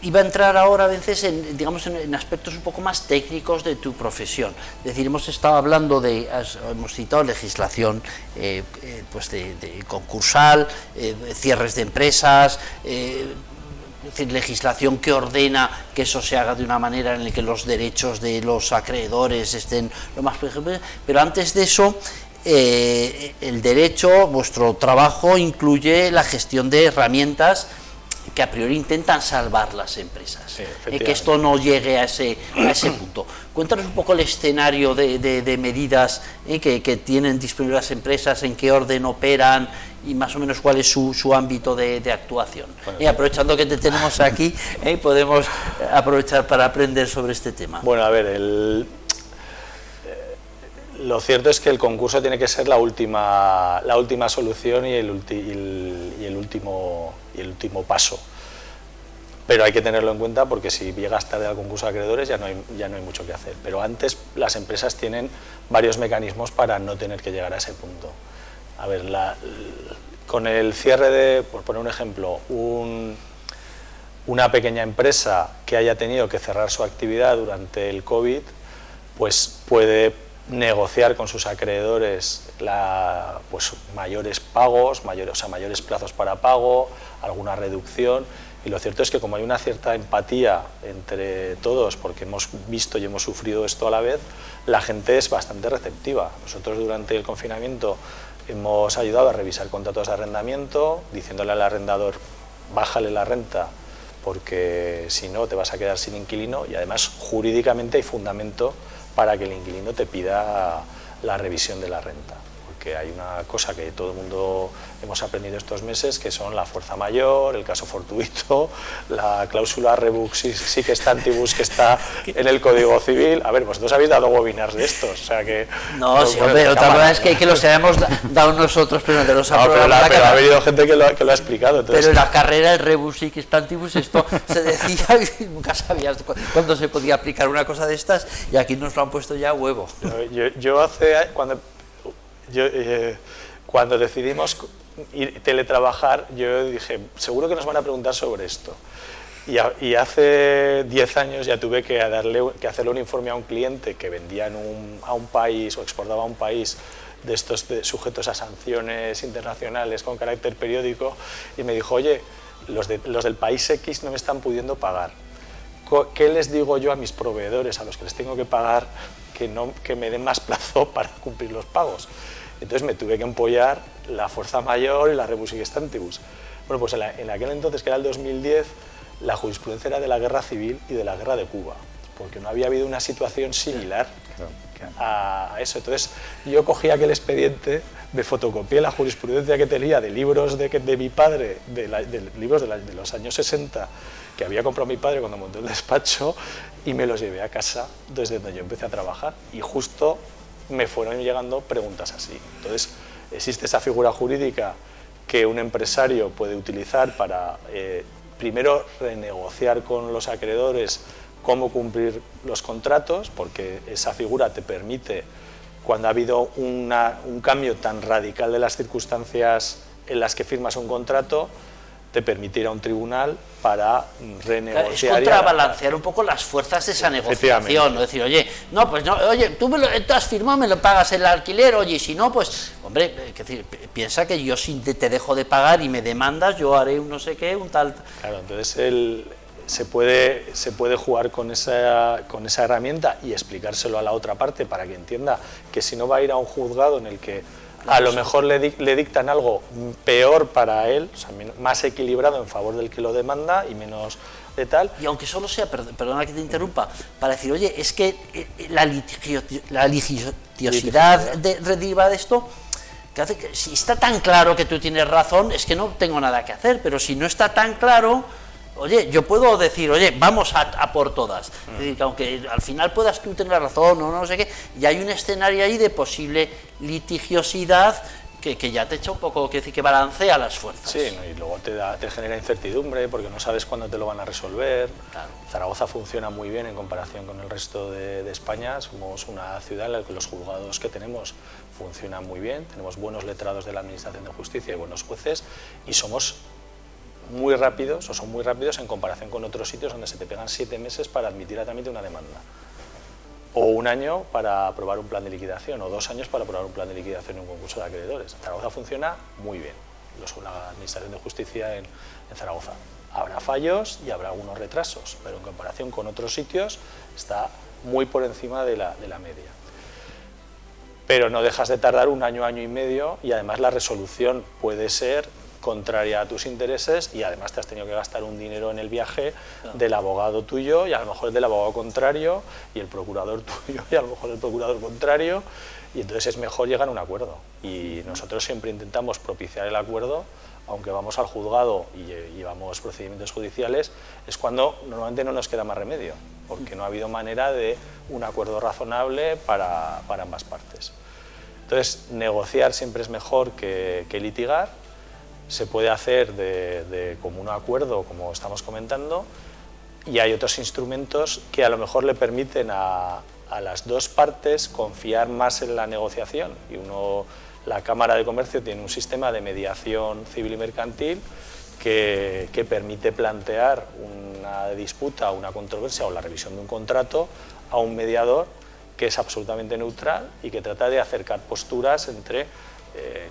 Iba a entrar ahora a veces en, digamos, en aspectos un poco más técnicos de tu profesión. Es decir, hemos estado hablando hemos citado legislación pues de concursal, cierres de empresas, es decir, legislación que ordena que eso se haga de una manera en la que los derechos de los acreedores estén lo más posible, pero antes de eso, el derecho, vuestro trabajo incluye la gestión de herramientas que a priori intentan salvar las empresas, sí, que esto no llegue a ese punto. Cuéntanos un poco el escenario de medidas que tienen disponibles las empresas, en qué orden operan y más o menos cuál es su ámbito de actuación. Bueno, aprovechando que te tenemos aquí, podemos aprovechar para aprender sobre este tema. Bueno, a ver, lo cierto es que el concurso tiene que ser la última solución y el último paso, pero hay que tenerlo en cuenta porque si llegas tarde al concurso de acreedores ya no hay mucho que hacer, pero antes las empresas tienen varios mecanismos para no tener que llegar a ese punto. A ver, con el cierre de, por poner un ejemplo, una pequeña empresa que haya tenido que cerrar su actividad durante el COVID, pues puede negociar con sus acreedores pues mayores pagos, mayores plazos para pago, alguna reducción, y lo cierto es que como hay una cierta empatía entre todos, porque hemos visto y hemos sufrido esto a la vez, la gente es bastante receptiva. Nosotros durante el confinamiento hemos ayudado a revisar contratos de arrendamiento, diciéndole al arrendador, bájale la renta, porque si no te vas a quedar sin inquilino, y además jurídicamente hay fundamento para que el inquilino te pida la revisión de la renta, porque hay una cosa que todo el mundo hemos aprendido estos meses, que son la fuerza mayor, el caso fortuito, la cláusula rebus sic stantibus que está en el Código Civil. A ver, vosotros habéis dado webinars de estos, o sea que... No, sí, hombre, otra cosa es que los hayamos dado nosotros, pero de los pero ha venido gente que lo ha explicado. Entonces... Pero en la carrera el rebus sic stantibus esto se decía y nunca sabías cuándo se podía aplicar una cosa de estas, y aquí nos lo han puesto ya a huevo. Cuando decidimos teletrabajar, yo dije, seguro que nos van a preguntar sobre esto. Y hace 10 años ya tuve que hacerle un informe a un cliente que vendía a un país o exportaba a un país de estos sujetos a sanciones internacionales con carácter periódico, y me dijo, oye, los del país X no me están pudiendo pagar. ¿Qué les digo yo a mis proveedores, a los que les tengo que pagar, que me den más plazo para cumplir los pagos? Entonces me tuve que empollar la fuerza mayor y la rebus sic stantibus. Bueno, pues en aquel entonces, que era el 2010, la jurisprudencia era de la guerra civil y de la guerra de Cuba, porque no había habido una situación similar a eso. Entonces yo cogí aquel expediente, me fotocopié la jurisprudencia que tenía de libros de mi padre, de libros de los años 60, que había comprado mi padre cuando montó el despacho, y me los llevé a casa desde donde yo empecé a trabajar, y justo me fueron llegando preguntas así. Entonces existe esa figura jurídica que un empresario puede utilizar para primero renegociar con los acreedores cómo cumplir los contratos, porque esa figura te permite, cuando ha habido un cambio tan radical de las circunstancias en las que firmas un contrato, te permite ir a un tribunal para renegociar. Es contrabalancear un poco las fuerzas de esa negociación, ¿no? Decir, oye, no, pues no, oye, tú has firmado, me lo pagas el alquiler, oye, y si no, pues, hombre, es decir, piensa que yo si te dejo de pagar y me demandas, yo haré un no sé qué, un tal... Claro, entonces se puede jugar con esa herramienta y explicárselo a la otra parte para que entienda que si no va a ir a un juzgado en el que a lo mejor le dictan algo peor para él, o sea, más equilibrado en favor del que lo demanda y menos de tal. Y aunque solo sea, perdona que te interrumpa, para decir, oye, es que la litigiosidad deriva de esto, que hace que si está tan claro que tú tienes razón, es que no tengo nada que hacer, pero si no está tan claro, oye, yo puedo decir, oye, vamos a por todas. Es decir, que aunque al final puedas tú tener razón o no sé qué, y hay un escenario ahí de posible litigiosidad que ya te echa un poco, que decir, que balancea las fuerzas. Sí, ¿no? Y luego te genera incertidumbre porque no sabes cuándo te lo van a resolver. Claro. Zaragoza funciona muy bien en comparación con el resto de España. Somos una ciudad en la que los juzgados que tenemos funcionan muy bien, tenemos buenos letrados de la Administración de Justicia y buenos jueces, y somos muy rápidos, o son muy rápidos en comparación con otros sitios donde se te pegan 7 meses para admitir a trámite una demanda, o 1 año para aprobar un plan de liquidación, o 2 años para aprobar un plan de liquidación en un concurso de acreedores. Zaragoza funciona muy bien, la Administración de Justicia en Zaragoza. Habrá fallos y habrá algunos retrasos, pero en comparación con otros sitios está muy por encima de la media. Pero no dejas de tardar 1 año, año y medio, y además la resolución puede ser contraria a tus intereses, y además te has tenido que gastar un dinero en el viaje del abogado tuyo, y a lo mejor el del abogado contrario, y el procurador tuyo, y a lo mejor el procurador contrario, y entonces es mejor llegar a un acuerdo. Y nosotros siempre intentamos propiciar el acuerdo, aunque vamos al juzgado y llevamos procedimientos judiciales, es cuando normalmente no nos queda más remedio, porque no ha habido manera de un acuerdo razonable para ambas partes. Entonces, negociar siempre es mejor que litigar. Se puede hacer de común acuerdo, como estamos comentando, y hay otros instrumentos que a lo mejor le permiten a las dos partes confiar más en la negociación. Y la Cámara de Comercio tiene un sistema de mediación civil y mercantil que permite plantear una disputa, una controversia o la revisión de un contrato a un mediador que es absolutamente neutral y que trata de acercar posturas entre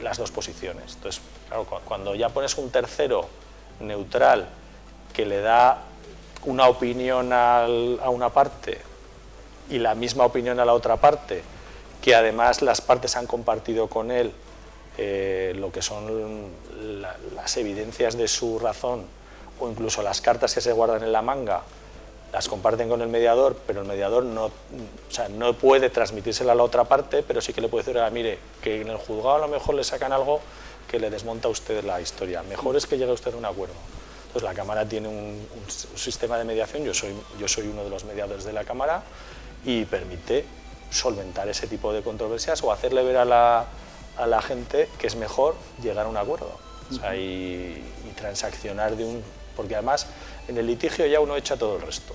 las dos posiciones. Entonces, claro, cuando ya pones un tercero neutral que le da una opinión a una parte y la misma opinión a la otra parte, que además las partes han compartido con él lo que son las evidencias de su razón, o incluso las cartas que se guardan en la manga, las comparten con el mediador, pero el mediador no puede transmitírsela a la otra parte, pero sí que le puede decir, mire, que en el juzgado a lo mejor le sacan algo que le desmonta a usted la historia. Mejor es que llegue usted a un acuerdo. Entonces la Cámara tiene un sistema de mediación, yo soy uno de los mediadores de la Cámara, y permite solventar ese tipo de controversias o hacerle ver a la gente que es mejor llegar a un acuerdo, o sea, y transaccionar porque además en el litigio ya uno echa todo el resto,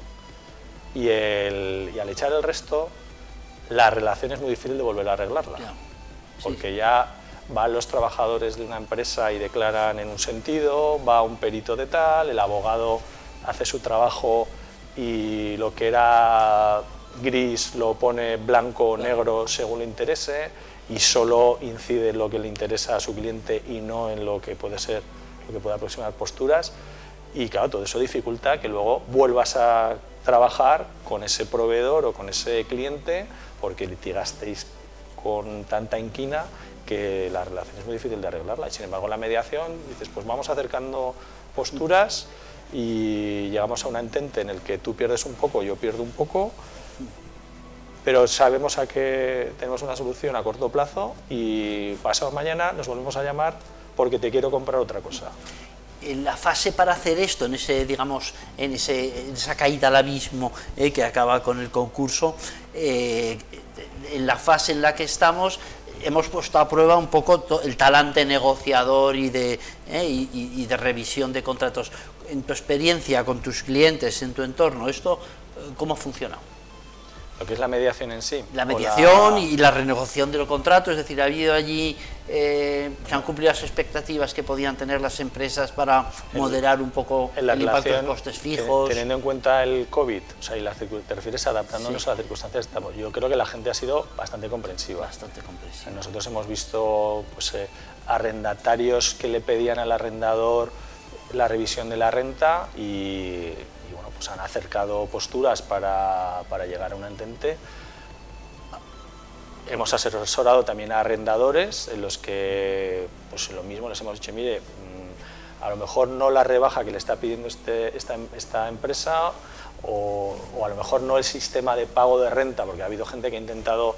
y al echar el resto la relación es muy difícil de volver a arreglarla, porque ya van los trabajadores de una empresa y declaran en un sentido, va un perito de tal, el abogado hace su trabajo y lo que era gris lo pone blanco o negro según le interese, y solo incide en lo que le interesa a su cliente y no en lo que puede ser, lo que puede aproximar posturas. Y claro, todo eso dificulta que luego vuelvas a trabajar con ese proveedor o con ese cliente, porque litigasteis con tanta inquina que la relación es muy difícil de arreglarla. Y sin embargo, la mediación, dices, pues vamos acercando posturas y llegamos a un entente en el que tú pierdes un poco, yo pierdo un poco, pero sabemos que tenemos una solución a corto plazo, y pasado mañana nos volvemos a llamar porque te quiero comprar otra cosa. En la fase para hacer esto, en esa caída al abismo que acaba con el concurso, en la fase en la que estamos, hemos puesto a prueba un poco el talante negociador y de revisión de contratos. En tu experiencia con tus clientes, en tu entorno, ¿esto cómo funciona? Lo que es la mediación en sí. La mediación y la renegociación de los contratos, es decir, ha habido allí, se han cumplido las expectativas que podían tener las empresas para moderar un poco el impacto de costes fijos. Teniendo en cuenta el COVID, o sea, te refieres adaptándonos a las circunstancias que estamos. Yo creo que la gente ha sido bastante comprensiva. Bastante comprensiva. Nosotros hemos visto arrendatarios que le pedían al arrendador la revisión de la renta y bueno, pues han acercado posturas para llegar a un entente. Hemos asesorado también a arrendadores en los que pues lo mismo les hemos dicho, mire, a lo mejor no la rebaja que le está pidiendo esta empresa, o a lo mejor no el sistema de pago de renta, porque ha habido gente que ha intentado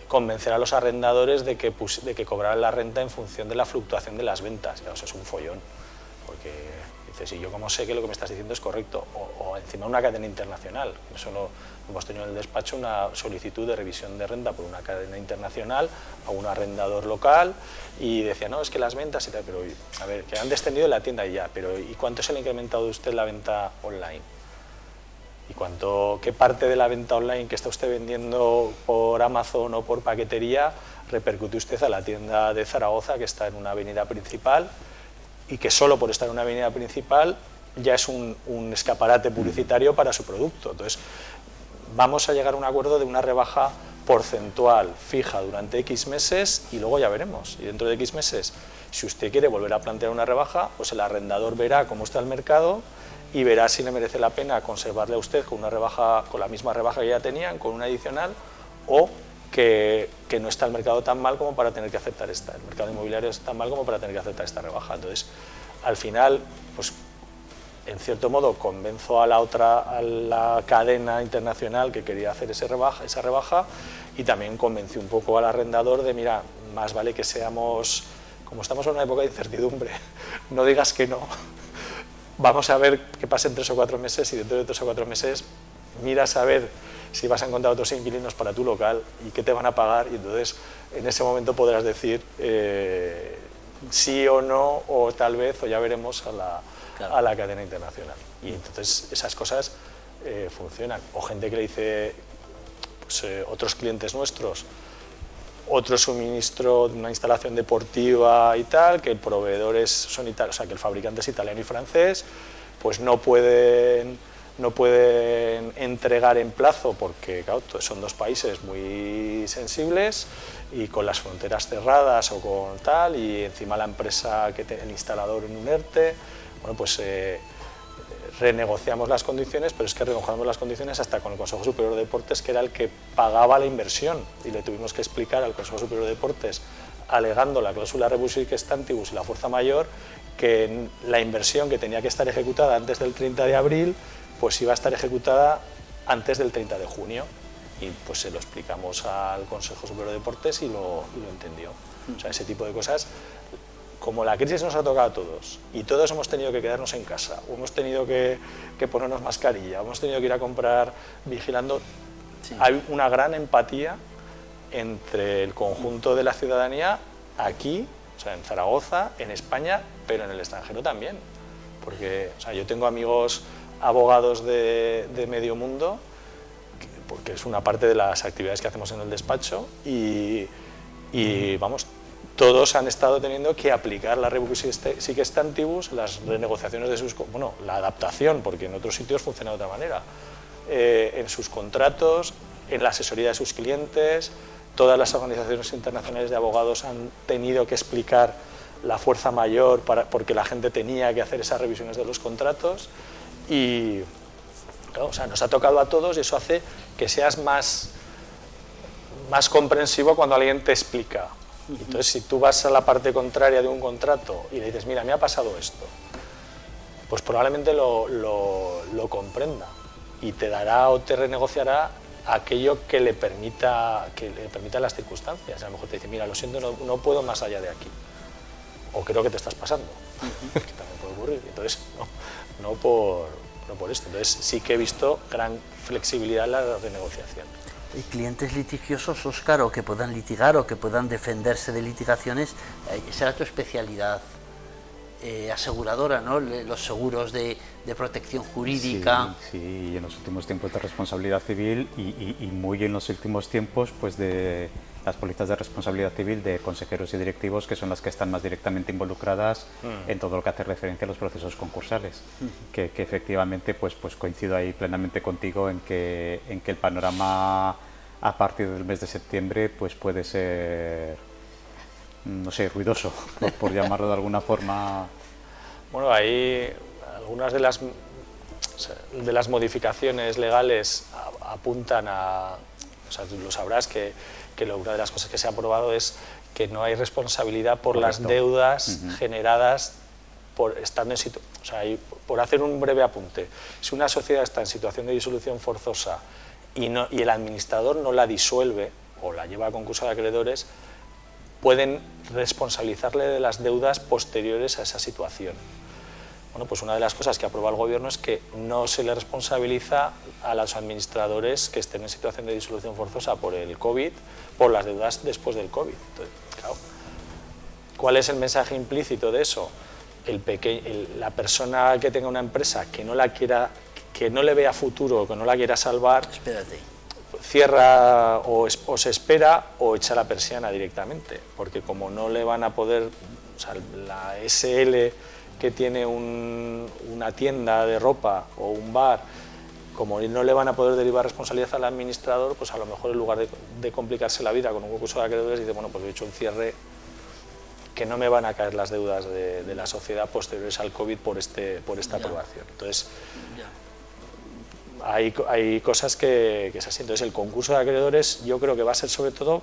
convencer a los arrendadores de que cobraran la renta en función de la fluctuación de las ventas. Ya, o sea, es un follón, porque Dices, ¿y yo cómo sé que lo que me estás diciendo es correcto? O encima una cadena internacional. Eso hemos tenido en el despacho una solicitud de revisión de renta por una cadena internacional a un arrendador local y decía, no, es que las ventas y tal, pero a ver, que han descendido en la tienda y ya, pero ¿y cuánto se le ha incrementado de usted la venta online? ¿Y qué parte de la venta online que está usted vendiendo por Amazon o por paquetería repercute usted a la tienda de Zaragoza que está en una avenida principal y que solo por estar en una avenida principal ya es un escaparate publicitario para su producto? Entonces, vamos a llegar a un acuerdo de una rebaja porcentual fija durante X meses y luego ya veremos. Y dentro de X meses, si usted quiere volver a plantear una rebaja, pues el arrendador verá cómo está el mercado y verá si le merece la pena conservarle a usted con una rebaja, con la misma rebaja que ya tenían, con una adicional, o que no está el mercado tan mal como para tener que aceptar el mercado inmobiliario es tan mal como para tener que aceptar esta rebaja. Entonces, al final, pues en cierto modo convenzo a la cadena internacional que quería hacer esa rebaja y también convencí un poco al arrendador de, mira, más vale que seamos, como estamos en una época de incertidumbre, no digas que no. Vamos a ver qué pasa en 3 o 4 meses y dentro de 3 o 4 meses miras a ver si vas a encontrar otros inquilinos para tu local y qué te van a pagar y entonces en ese momento podrás decir sí o no o tal vez o ya veremos a la cadena internacional. Y entonces esas cosas funcionan. O gente que le dice, pues, otros clientes nuestros, otro suministro de una instalación deportiva y tal, que el proveedor son italianos, o sea, que el fabricante es italiano y francés, pues no pueden entregar en plazo porque, claro, son dos países muy sensibles y con las fronteras cerradas o con tal, y encima la empresa, el instalador en un ERTE, bueno, pues renegociamos las condiciones, pero es que renegociamos las condiciones hasta con el Consejo Superior de Deportes, que era el que pagaba la inversión, y le tuvimos que explicar al Consejo Superior de Deportes, alegando la cláusula rebus sic stantibus y la fuerza mayor, que la inversión que tenía que estar ejecutada antes del 30 de abril, pues iba a estar ejecutada antes del 30 de junio. Y pues se lo explicamos al Consejo Superior de Deportes y lo entendió. O sea, ese tipo de cosas, como la crisis nos ha tocado a todos y todos hemos tenido que quedarnos en casa, o hemos tenido que ponernos mascarilla, o hemos tenido que ir a comprar vigilando, sí, hay una gran empatía entre el conjunto de la ciudadanía aquí, o sea, en Zaragoza, en España, pero en el extranjero también. Porque, o sea, yo tengo amigos abogados de medio mundo, porque es una parte de las actividades que hacemos en el despacho, y vamos, todos han estado teniendo que aplicar la rebus sic stantibus, las renegociaciones de la adaptación, porque en otros sitios funciona de otra manera, en sus contratos, en la asesoría de sus clientes. Todas las organizaciones internacionales de abogados han tenido que explicar la fuerza mayor porque la gente tenía que hacer esas revisiones de los contratos y, claro, o sea, nos ha tocado a todos y eso hace que seas más comprensivo cuando alguien te explica. Entonces, si tú vas a la parte contraria de un contrato y le dices, mira, me ha pasado esto, pues probablemente lo comprenda y te dará o te renegociará aquello que le permita las circunstancias. A lo mejor te dice, mira, lo siento, no puedo más allá de aquí, o creo que te estás pasando, que también puede ocurrir. Entonces, no por esto. Entonces, sí que he visto gran flexibilidad en la renegociación. ¿Y clientes litigiosos, Óscar, o que puedan litigar o que puedan defenderse de litigaciones? Esa era tu especialidad aseguradora, ¿no? Los seguros de protección jurídica. Sí, en los últimos tiempos de responsabilidad civil y muy en los últimos tiempos pues de las pólizas de responsabilidad civil de consejeros y directivos, que son las que están más directamente involucradas en todo lo que hace referencia a los procesos concursales, que efectivamente pues coincido ahí plenamente contigo en que el panorama a partir del mes de septiembre pues puede ser, no sé, ruidoso, por llamarlo de alguna forma. Bueno, hay algunas de las modificaciones legales apuntan a, o sea, tú lo sabrás, que una de las cosas que se ha aprobado es que no hay responsabilidad por las deudas generadas por estando en situación. O sea, por hacer un breve apunte, si una sociedad está en situación de disolución forzosa y el administrador no la disuelve o la lleva a concurso de acreedores, pueden responsabilizarle de las deudas posteriores a esa situación. Bueno, pues una de las cosas que aprueba el Gobierno es que no se le responsabiliza a los administradores que estén en situación de disolución forzosa por el COVID, por las deudas después del COVID. Entonces, claro, ¿cuál es el mensaje implícito de eso? La persona que tenga una empresa que no la quiera, que no le vea futuro, que no la quiera salvar, Espérate. cierra o se espera o echa la persiana directamente, porque como no le van a poder, o sea, la SL que tiene una tienda de ropa o un bar, como no le van a poder derivar responsabilidad al administrador, pues a lo mejor en lugar de complicarse la vida con un concurso de acreedores, dice, bueno, pues he hecho un cierre que no me van a caer las deudas de la sociedad posteriores al COVID por esta aprobación. Entonces, hay cosas que es así. Entonces, el concurso de acreedores yo creo que va a ser sobre todo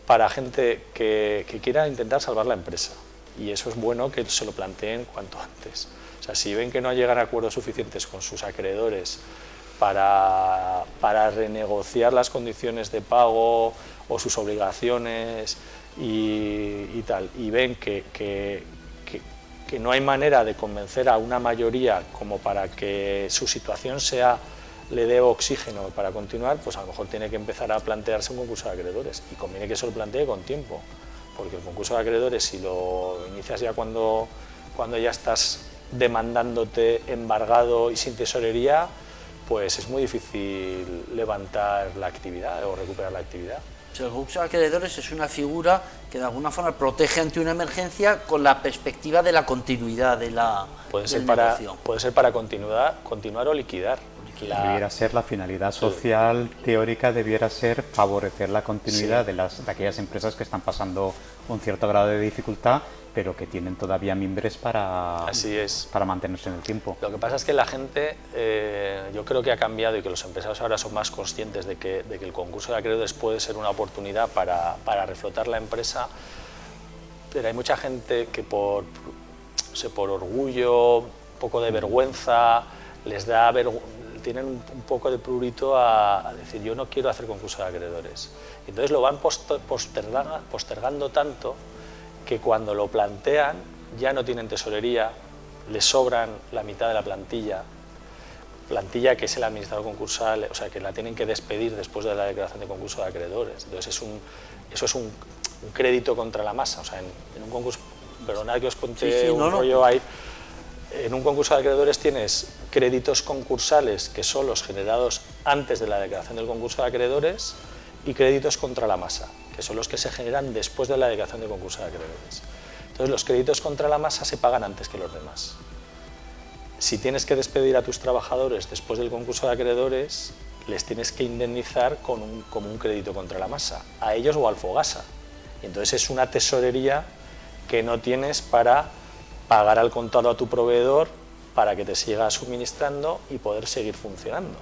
para gente que quiera intentar salvar la empresa. Y eso es bueno que se lo planteen cuanto antes. O sea, si ven que no llegan a acuerdos suficientes con sus acreedores para renegociar las condiciones de pago o sus obligaciones y tal, y ven que no hay manera de convencer a una mayoría como para que su situación le dé oxígeno para continuar, pues a lo mejor tiene que empezar a plantearse un concurso de acreedores, y conviene que se lo plantee con tiempo, porque el concurso de acreedores, si lo inicias ya cuando ya estás demandándote embargado y sin tesorería, pues es muy difícil levantar la actividad o recuperar la actividad. El concurso de acreedores es una figura que de alguna forma protege ante una emergencia con la perspectiva de la continuidad de la negocio. Puede ser para continuar o liquidar. Debiera ser la finalidad social teórica, debiera ser favorecer la continuidad de aquellas empresas que están pasando un cierto grado de dificultad, pero que tienen todavía mimbres para mantenerse en el tiempo. Lo que pasa es que la gente, yo creo que ha cambiado y que los empresarios ahora son más conscientes de que el concurso de acreedores puede ser una oportunidad para reflotar la empresa, pero hay mucha gente que por orgullo, un poco de vergüenza, tienen un poco de prurito a decir, yo no quiero hacer concurso de acreedores. Entonces lo van postergando tanto que cuando lo plantean ya no tienen tesorería, les sobran la mitad de la plantilla que es el administrador concursal, o sea, que la tienen que despedir después de la declaración de concurso de acreedores. Entonces eso es un crédito contra la masa. O sea, en un concurso, perdonad que os conté rollo ahí. En un concurso de acreedores tienes créditos concursales, que son los generados antes de la declaración del concurso de acreedores, y créditos contra la masa, que son los que se generan después de la declaración de concurso de acreedores. Entonces, los créditos contra la masa se pagan antes que los demás. Si tienes que despedir a tus trabajadores después del concurso de acreedores, les tienes que indemnizar como un crédito contra la masa, a ellos o al Fogasa. Y entonces es una tesorería que no tienes para pagar al contado a tu proveedor para que te siga suministrando y poder seguir funcionando.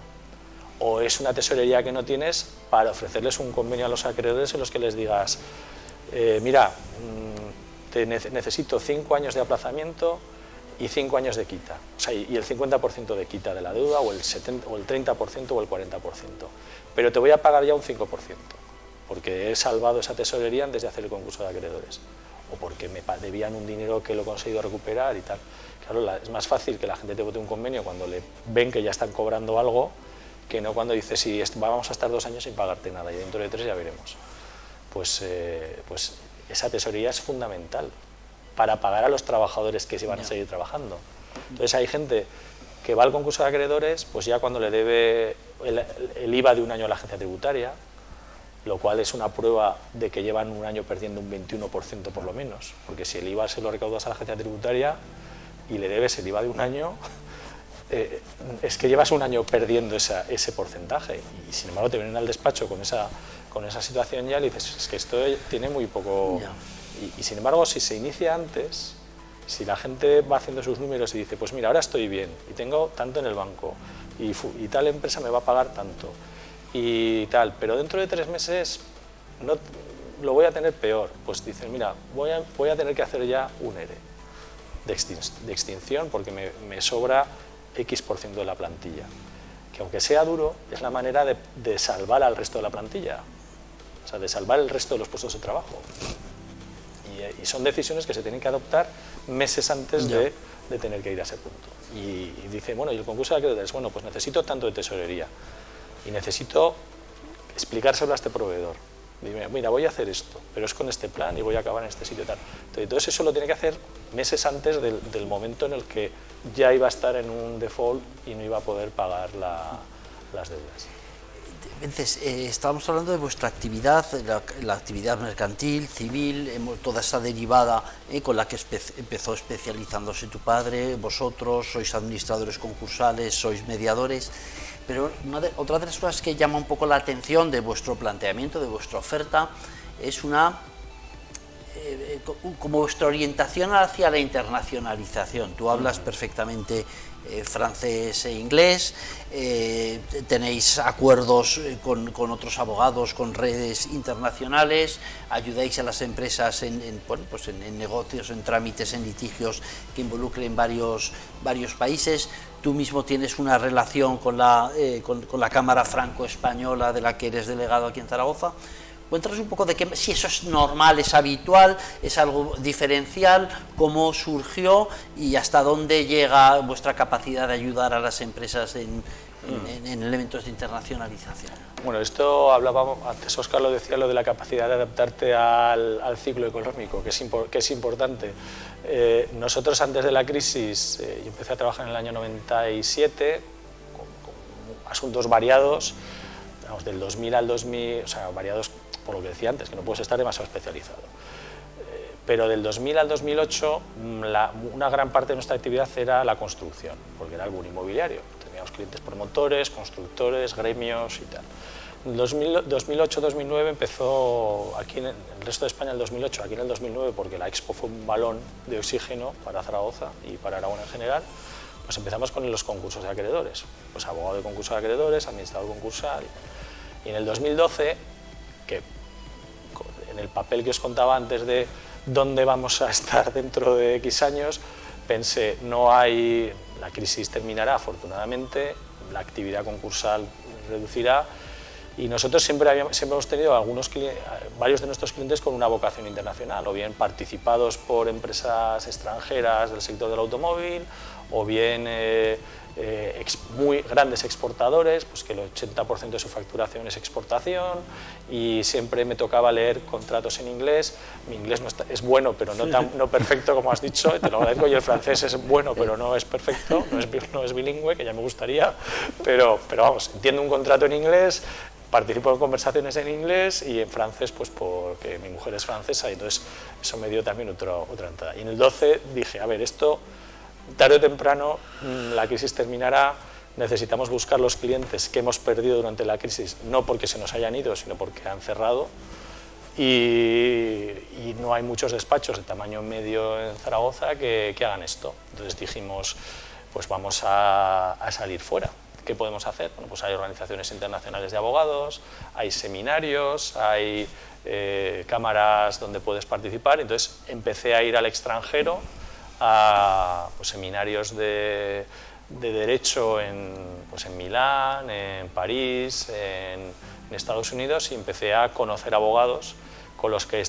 O es una tesorería que no tienes para ofrecerles un convenio a los acreedores en los que les digas, mira, necesito 5 años de aplazamiento y 5 años de quita, o sea, y el 50% de quita de la deuda, o el 30% o el 40%, pero te voy a pagar ya un 5%, porque he salvado esa tesorería antes de hacer el concurso de acreedores, o porque me debían un dinero que lo he conseguido recuperar y tal. Claro, es más fácil que la gente te vote un convenio cuando ven que ya están cobrando algo, que no cuando dices, sí, vamos a estar 2 años sin pagarte nada y dentro de 3 ya veremos. Pues esa tesorería es fundamental para pagar a los trabajadores que se van a seguir trabajando. Entonces hay gente que va al concurso de acreedores, pues ya cuando le debe el IVA de un año a la agencia tributaria, lo cual es una prueba de que llevan un año perdiendo un 21% por lo menos, porque si el IVA se lo recaudas a la agencia tributaria y le debes el IVA de un año, es que llevas un año perdiendo ese porcentaje, y sin embargo te vienen al despacho con esa situación ya y le dices, es que esto tiene muy poco... Y sin embargo, si se inicia antes, si la gente va haciendo sus números y dice, pues mira, ahora estoy bien y tengo tanto en el banco y tal empresa me va a pagar tanto y tal, pero dentro de 3 meses no, lo voy a tener peor, pues dicen, mira, voy a tener que hacer ya un ERE de extinción porque me sobra X% de la plantilla, que aunque sea duro, es la manera de salvar al resto de la plantilla, o sea, de salvar el resto de los puestos de trabajo. Y son decisiones que se tienen que adoptar meses antes de de tener que ir a ese punto. Y dice, bueno, ¿y el concurso de acreedores? Bueno, pues necesito tanto de tesorería y necesito explicárselo a este proveedor. Dime, mira, voy a hacer esto, pero es con este plan y voy a acabar en este sitio tal. Entonces eso lo tiene que hacer meses antes del momento en el que ya iba a estar en un default y no iba a poder pagar las deudas. Entonces, estábamos hablando de vuestra actividad, la actividad mercantil, civil, toda esa derivada con la que empezó especializándose tu padre, vosotros sois administradores concursales, sois mediadores, pero otra de las cosas que llama un poco la atención de vuestro planteamiento, de vuestra oferta, es como vuestra orientación hacia la internacionalización. Tú hablas perfectamente francés e inglés, tenéis acuerdos con otros abogados, con redes internacionales, ayudáis a las empresas en negocios, en trámites, en litigios que involucren varios países. Tú mismo tienes una relación con la Cámara Franco-Española, de la que eres delegado aquí en Zaragoza. Cuéntanos un poco de si eso es normal, es habitual, es algo diferencial, cómo surgió y hasta dónde llega vuestra capacidad de ayudar a las empresas en elementos de internacionalización. Bueno, esto hablábamos, antes Óscar lo decía, lo de la capacidad de adaptarte al ciclo económico, que es importante. Nosotros antes de la crisis, yo empecé a trabajar en el año 97, con asuntos variados, del 2000 al 2000, o sea, variados por lo que decía antes, que no puedes estar demasiado especializado. Pero del 2000 al 2008, una gran parte de nuestra actividad era la construcción, porque era algo inmobiliario. Teníamos clientes promotores, constructores, gremios y tal. En 2008-2009 empezó, aquí en el resto de España en el 2008, aquí en el 2009, porque la Expo fue un balón de oxígeno para Zaragoza y para Aragón en general, pues empezamos con los concursos de acreedores. Pues abogado de concurso de acreedores, administrador concursal. Y en el 2012, que en el papel que os contaba antes de dónde vamos a estar dentro de X años, pensé, la crisis terminará afortunadamente, la actividad concursal reducirá y nosotros siempre hemos tenido varios de nuestros clientes con una vocación internacional, o bien participados por empresas extranjeras del sector del automóvil, o bien muy grandes exportadores, pues que el 80% de su facturación es exportación, y siempre me tocaba leer contratos en inglés. Mi inglés es bueno, pero no perfecto, como has dicho, te lo agradezco, y el francés es bueno, pero no es perfecto, no es bilingüe, que ya me gustaría, pero vamos, entiendo un contrato en inglés, participo en conversaciones en inglés y en francés, pues porque mi mujer es francesa, y entonces eso me dio también otra entrada. Y en el 12 dije, a ver, esto tarde o temprano la crisis terminará, necesitamos buscar los clientes que hemos perdido durante la crisis, no porque se nos hayan ido, sino porque han cerrado, y no hay muchos despachos de tamaño medio en Zaragoza que hagan esto. Entonces dijimos, pues vamos a salir fuera. ¿Qué podemos hacer? Bueno, pues hay organizaciones internacionales de abogados, hay seminarios, hay cámaras donde puedes participar. Entonces empecé a ir al extranjero a seminarios de derecho en Milán, en París, en Estados Unidos, y empecé a conocer abogados con los que,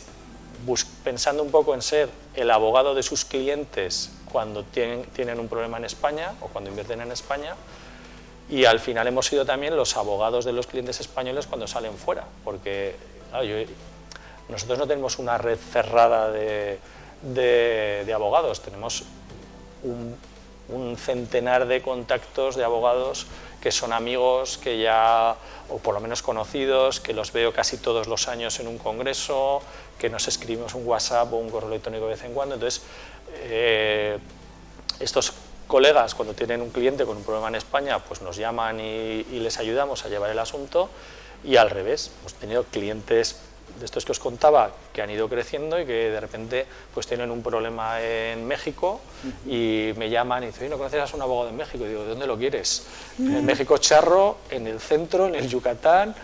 pensando un poco en ser el abogado de sus clientes cuando tienen un problema en España o cuando invierten en España, y al final hemos sido también los abogados de los clientes españoles cuando salen fuera, porque claro, nosotros no tenemos una red cerrada de abogados, tenemos un centenar de contactos de abogados que son amigos, que ya, o por lo menos conocidos, que los veo casi todos los años en un congreso, que nos escribimos un WhatsApp o un correo electrónico de vez en cuando. Entonces, estos colegas, cuando tienen un cliente con un problema en España, pues nos llaman y les ayudamos a llevar el asunto, y al revés, hemos tenido clientes de estos que os contaba que han ido creciendo y que de repente pues tienen un problema en México y me llaman y dicen, oye, ¿no conoces a un abogado en México? Y digo, ¿de dónde lo quieres? En México charro, en el centro, en el Yucatán,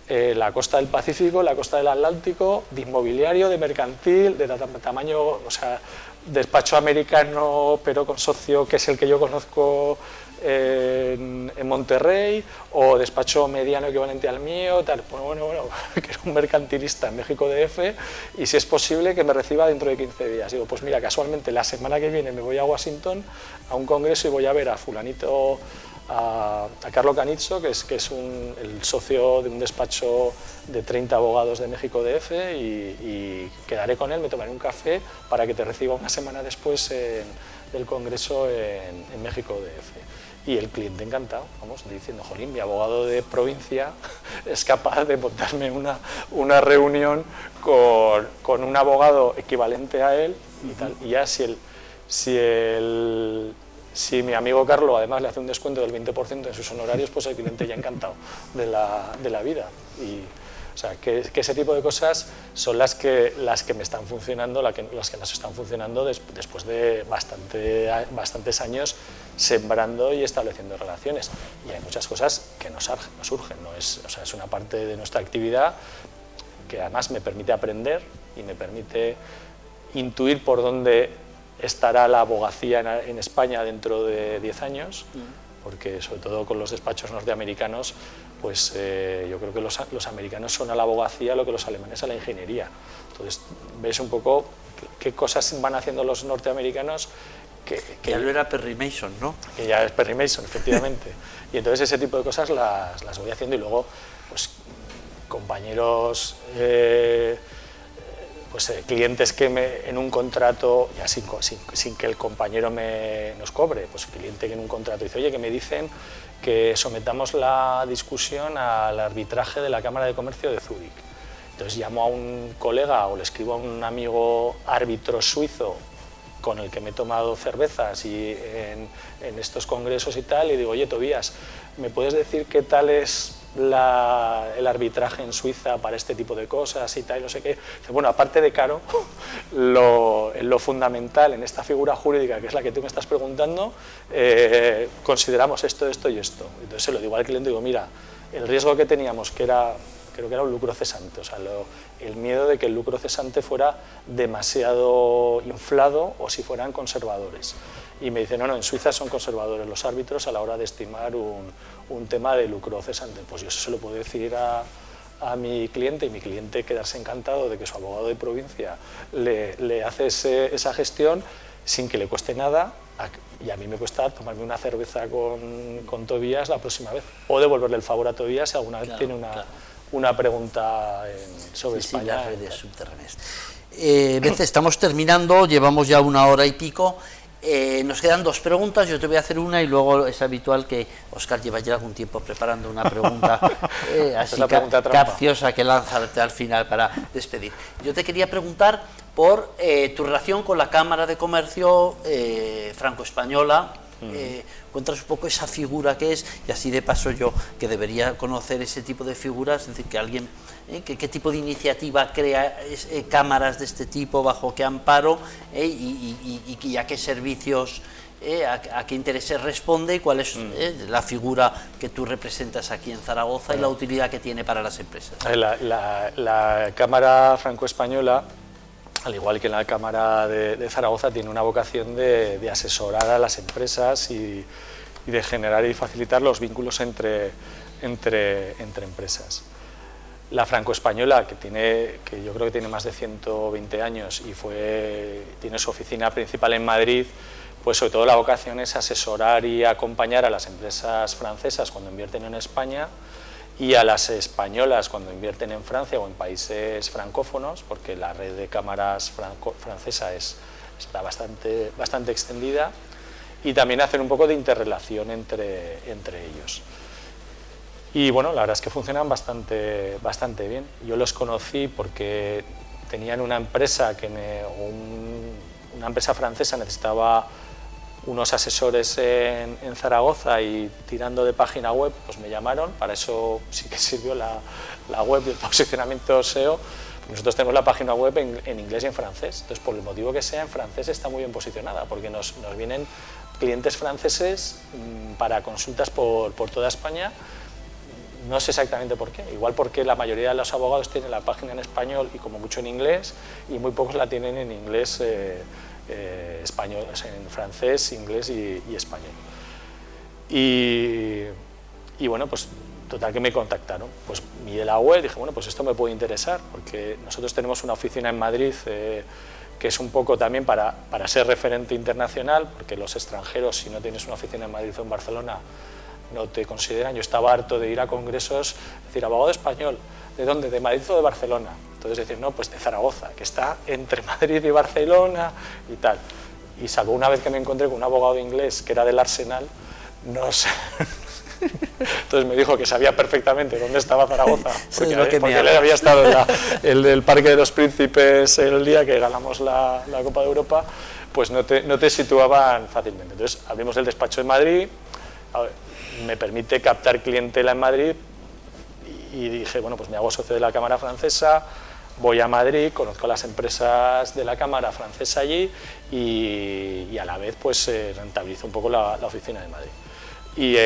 la costa del Pacífico, la costa del Atlántico, de inmobiliario, de mercantil, de tamaño, o sea, despacho americano, pero con socio, que es el que yo conozco en Monterrey, o despacho mediano equivalente al mío, tal. Bueno, que era un mercantilista en México DF, y si es posible que me reciba dentro de 15 días. Digo, pues mira, casualmente la semana que viene me voy a Washington a un congreso y voy a ver a fulanito, a Carlo Canizzo, que es el socio de un despacho de 30 abogados de México DF, y quedaré con él, me tomaré un café para que te reciba una semana después del congreso en México DF. Y el cliente encantado, vamos, diciendo, jolín, mi abogado de provincia es capaz de montarme una reunión con un abogado equivalente a él y tal. Y ya si mi amigo Carlos además le hace un descuento del 20% en sus honorarios, pues el cliente ya encantado de la vida. Y, o sea, que ese tipo de cosas son las que me están funcionando, las que nos están funcionando después de bastantes años sembrando y estableciendo relaciones. Y hay muchas cosas que nos surgen, ¿no? Es una parte de nuestra actividad que además me permite aprender y me permite intuir por dónde estará la abogacía en España dentro de 10 años, porque sobre todo con los despachos norteamericanos, pues yo creo que los americanos son a la abogacía lo que los alemanes a la ingeniería. Entonces ves un poco qué cosas van haciendo los norteamericanos que ya lo era Perry Mason, ¿no? Que ya es Perry Mason, efectivamente. Y entonces ese tipo de cosas las voy haciendo, y luego pues compañeros, clientes que en un contrato, ya sin que el compañero nos cobre, pues cliente que en un contrato dice, oye, que me dicen que sometamos la discusión al arbitraje de la Cámara de Comercio de Zúrich. Entonces llamo a un colega o le escribo a un amigo árbitro suizo con el que me he tomado cervezas y en estos congresos y tal, y digo, oye, Tobías, ¿me puedes decir qué tal es el arbitraje en Suiza para este tipo de cosas y tal, y no sé qué? Dice, bueno, aparte de caro, lo fundamental en esta figura jurídica, que es la que tú me estás preguntando, consideramos esto y esto. Entonces se lo digo al cliente, digo, mira, el riesgo que teníamos, creo que era un lucro cesante, o sea, el miedo de que el lucro cesante fuera demasiado inflado o si fueran conservadores. Y me dice, no, en Suiza son conservadores los árbitros a la hora de estimar un tema de lucro cesante. Pues yo eso se lo puedo decir a mi cliente, y mi cliente quedarse encantado de que su abogado de provincia le hace esa gestión sin que le cueste nada, y a mí me cuesta tomarme una cerveza con Tobías la próxima vez, o devolverle el favor a Tobías si alguna vez tiene una pregunta sobre España. Las redes subterráneas. Estamos terminando, llevamos ya 1 hora y pico. Nos quedan 2 preguntas, yo te voy a hacer una y luego es habitual que Óscar lleva ya algún tiempo preparando una pregunta así capciosa que lanzarte al final para despedir. Yo te quería preguntar por tu relación con la Cámara de Comercio franco-española. Cuéntanos un poco esa figura que es, y así de paso yo, que debería conocer ese tipo de figuras, es decir, que alguien, qué tipo de iniciativa crea cámaras de este tipo, bajo qué amparo, y a qué servicios, a qué intereses responde, y cuál es la figura que tú representas aquí en Zaragoza y la utilidad que tiene para las empresas. La Cámara franco-española, al igual que la Cámara de Zaragoza, tiene una vocación de asesorar a las empresas y de generar y facilitar los vínculos entre empresas. La franco-española, que yo creo que tiene más de 120 años y tiene su oficina principal en Madrid, pues sobre todo la vocación es asesorar y acompañar a las empresas francesas cuando invierten en España, y a las españolas cuando invierten en Francia o en países francófonos, porque la red de cámaras francesa está bastante extendida, y también hacer un poco de interrelación entre ellos. Y bueno, la verdad es que funcionan bastante bien. Yo los conocí porque tenían una empresa una empresa francesa necesitaba unos asesores en Zaragoza, y tirando de página web pues me llamaron. Para eso sí que sirvió la web y el posicionamiento SEO. Nosotros tenemos la página web en inglés y en francés, entonces por el motivo que sea, en francés está muy bien posicionada, porque nos vienen clientes franceses para consultas por toda España. No sé exactamente por qué, igual porque la mayoría de los abogados tienen la página en español y como mucho en inglés, y muy pocos la tienen en inglés, español, en francés, inglés y español. Y bueno, pues total que me contactaron. Pues miré la web y dije, bueno, pues esto me puede interesar, porque nosotros tenemos una oficina en Madrid que es un poco también para ser referente internacional, porque los extranjeros, si no tienes una oficina en Madrid o en Barcelona, no te consideran. Yo estaba harto de ir a congresos, decir, abogado español, ¿de dónde? ¿De Madrid o de Barcelona? Entonces decir, no, pues de Zaragoza, que está entre Madrid y Barcelona y tal. Y salvo una vez que me encontré con un abogado inglés que era del Arsenal, no sé. Entonces me dijo que sabía perfectamente dónde estaba Zaragoza, porque él había estado en el del Parque de los Príncipes el día que ganamos la Copa de Europa, pues no te situaban fácilmente. Entonces abrimos el despacho en Madrid, me permite captar clientela en Madrid y dije, bueno, pues me hago socio de la Cámara Francesa, voy a Madrid, conozco a las empresas de la Cámara Francesa allí y a la vez pues rentabilizo un poco la oficina de Madrid. Y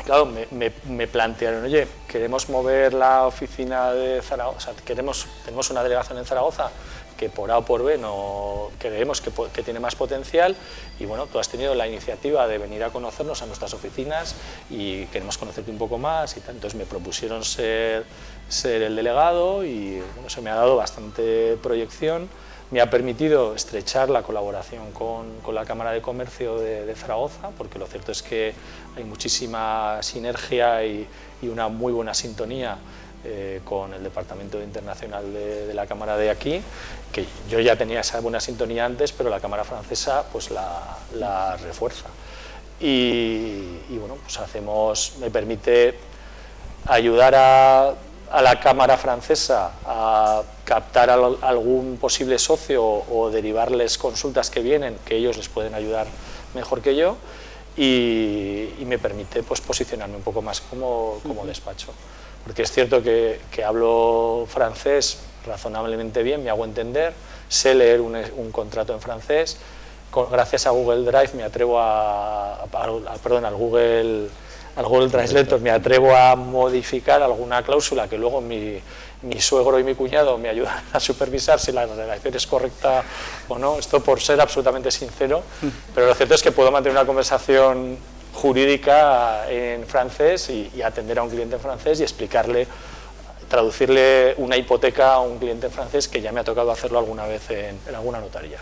claro, me plantearon, oye, queremos mover la oficina de Zaragoza, o sea, tenemos una delegación en Zaragoza que por A o por B no creemos que tiene más potencial, y bueno, tú has tenido la iniciativa de venir a conocernos a nuestras oficinas y queremos conocerte un poco más y tal. Entonces me propusieron ser el delegado y bueno, se me ha dado bastante proyección. Me ha permitido estrechar la colaboración con la Cámara de Comercio de Zaragoza, porque lo cierto es que hay muchísima sinergia y una muy buena sintonía con el Departamento Internacional de la Cámara de aquí, que yo ya tenía esa buena sintonía antes, pero la Cámara Francesa pues la refuerza. Y bueno, pues me permite ayudar a la Cámara Francesa a captar algún posible socio o derivarles consultas que vienen, que ellos les pueden ayudar mejor que yo, y me permite pues posicionarme un poco más como despacho. Porque es cierto que hablo francés razonablemente bien, me hago entender, sé leer un contrato en francés, gracias a Google Drive me atrevo al Google Translator me atrevo a modificar alguna cláusula que luego mi suegro y mi cuñado me ayudan a supervisar si la redacción es correcta o no, esto por ser absolutamente sincero, pero lo cierto es que puedo mantener una conversación jurídica en francés y atender a un cliente en francés y traducirle una hipoteca a un cliente en francés, que ya me ha tocado hacerlo alguna vez en alguna notaría.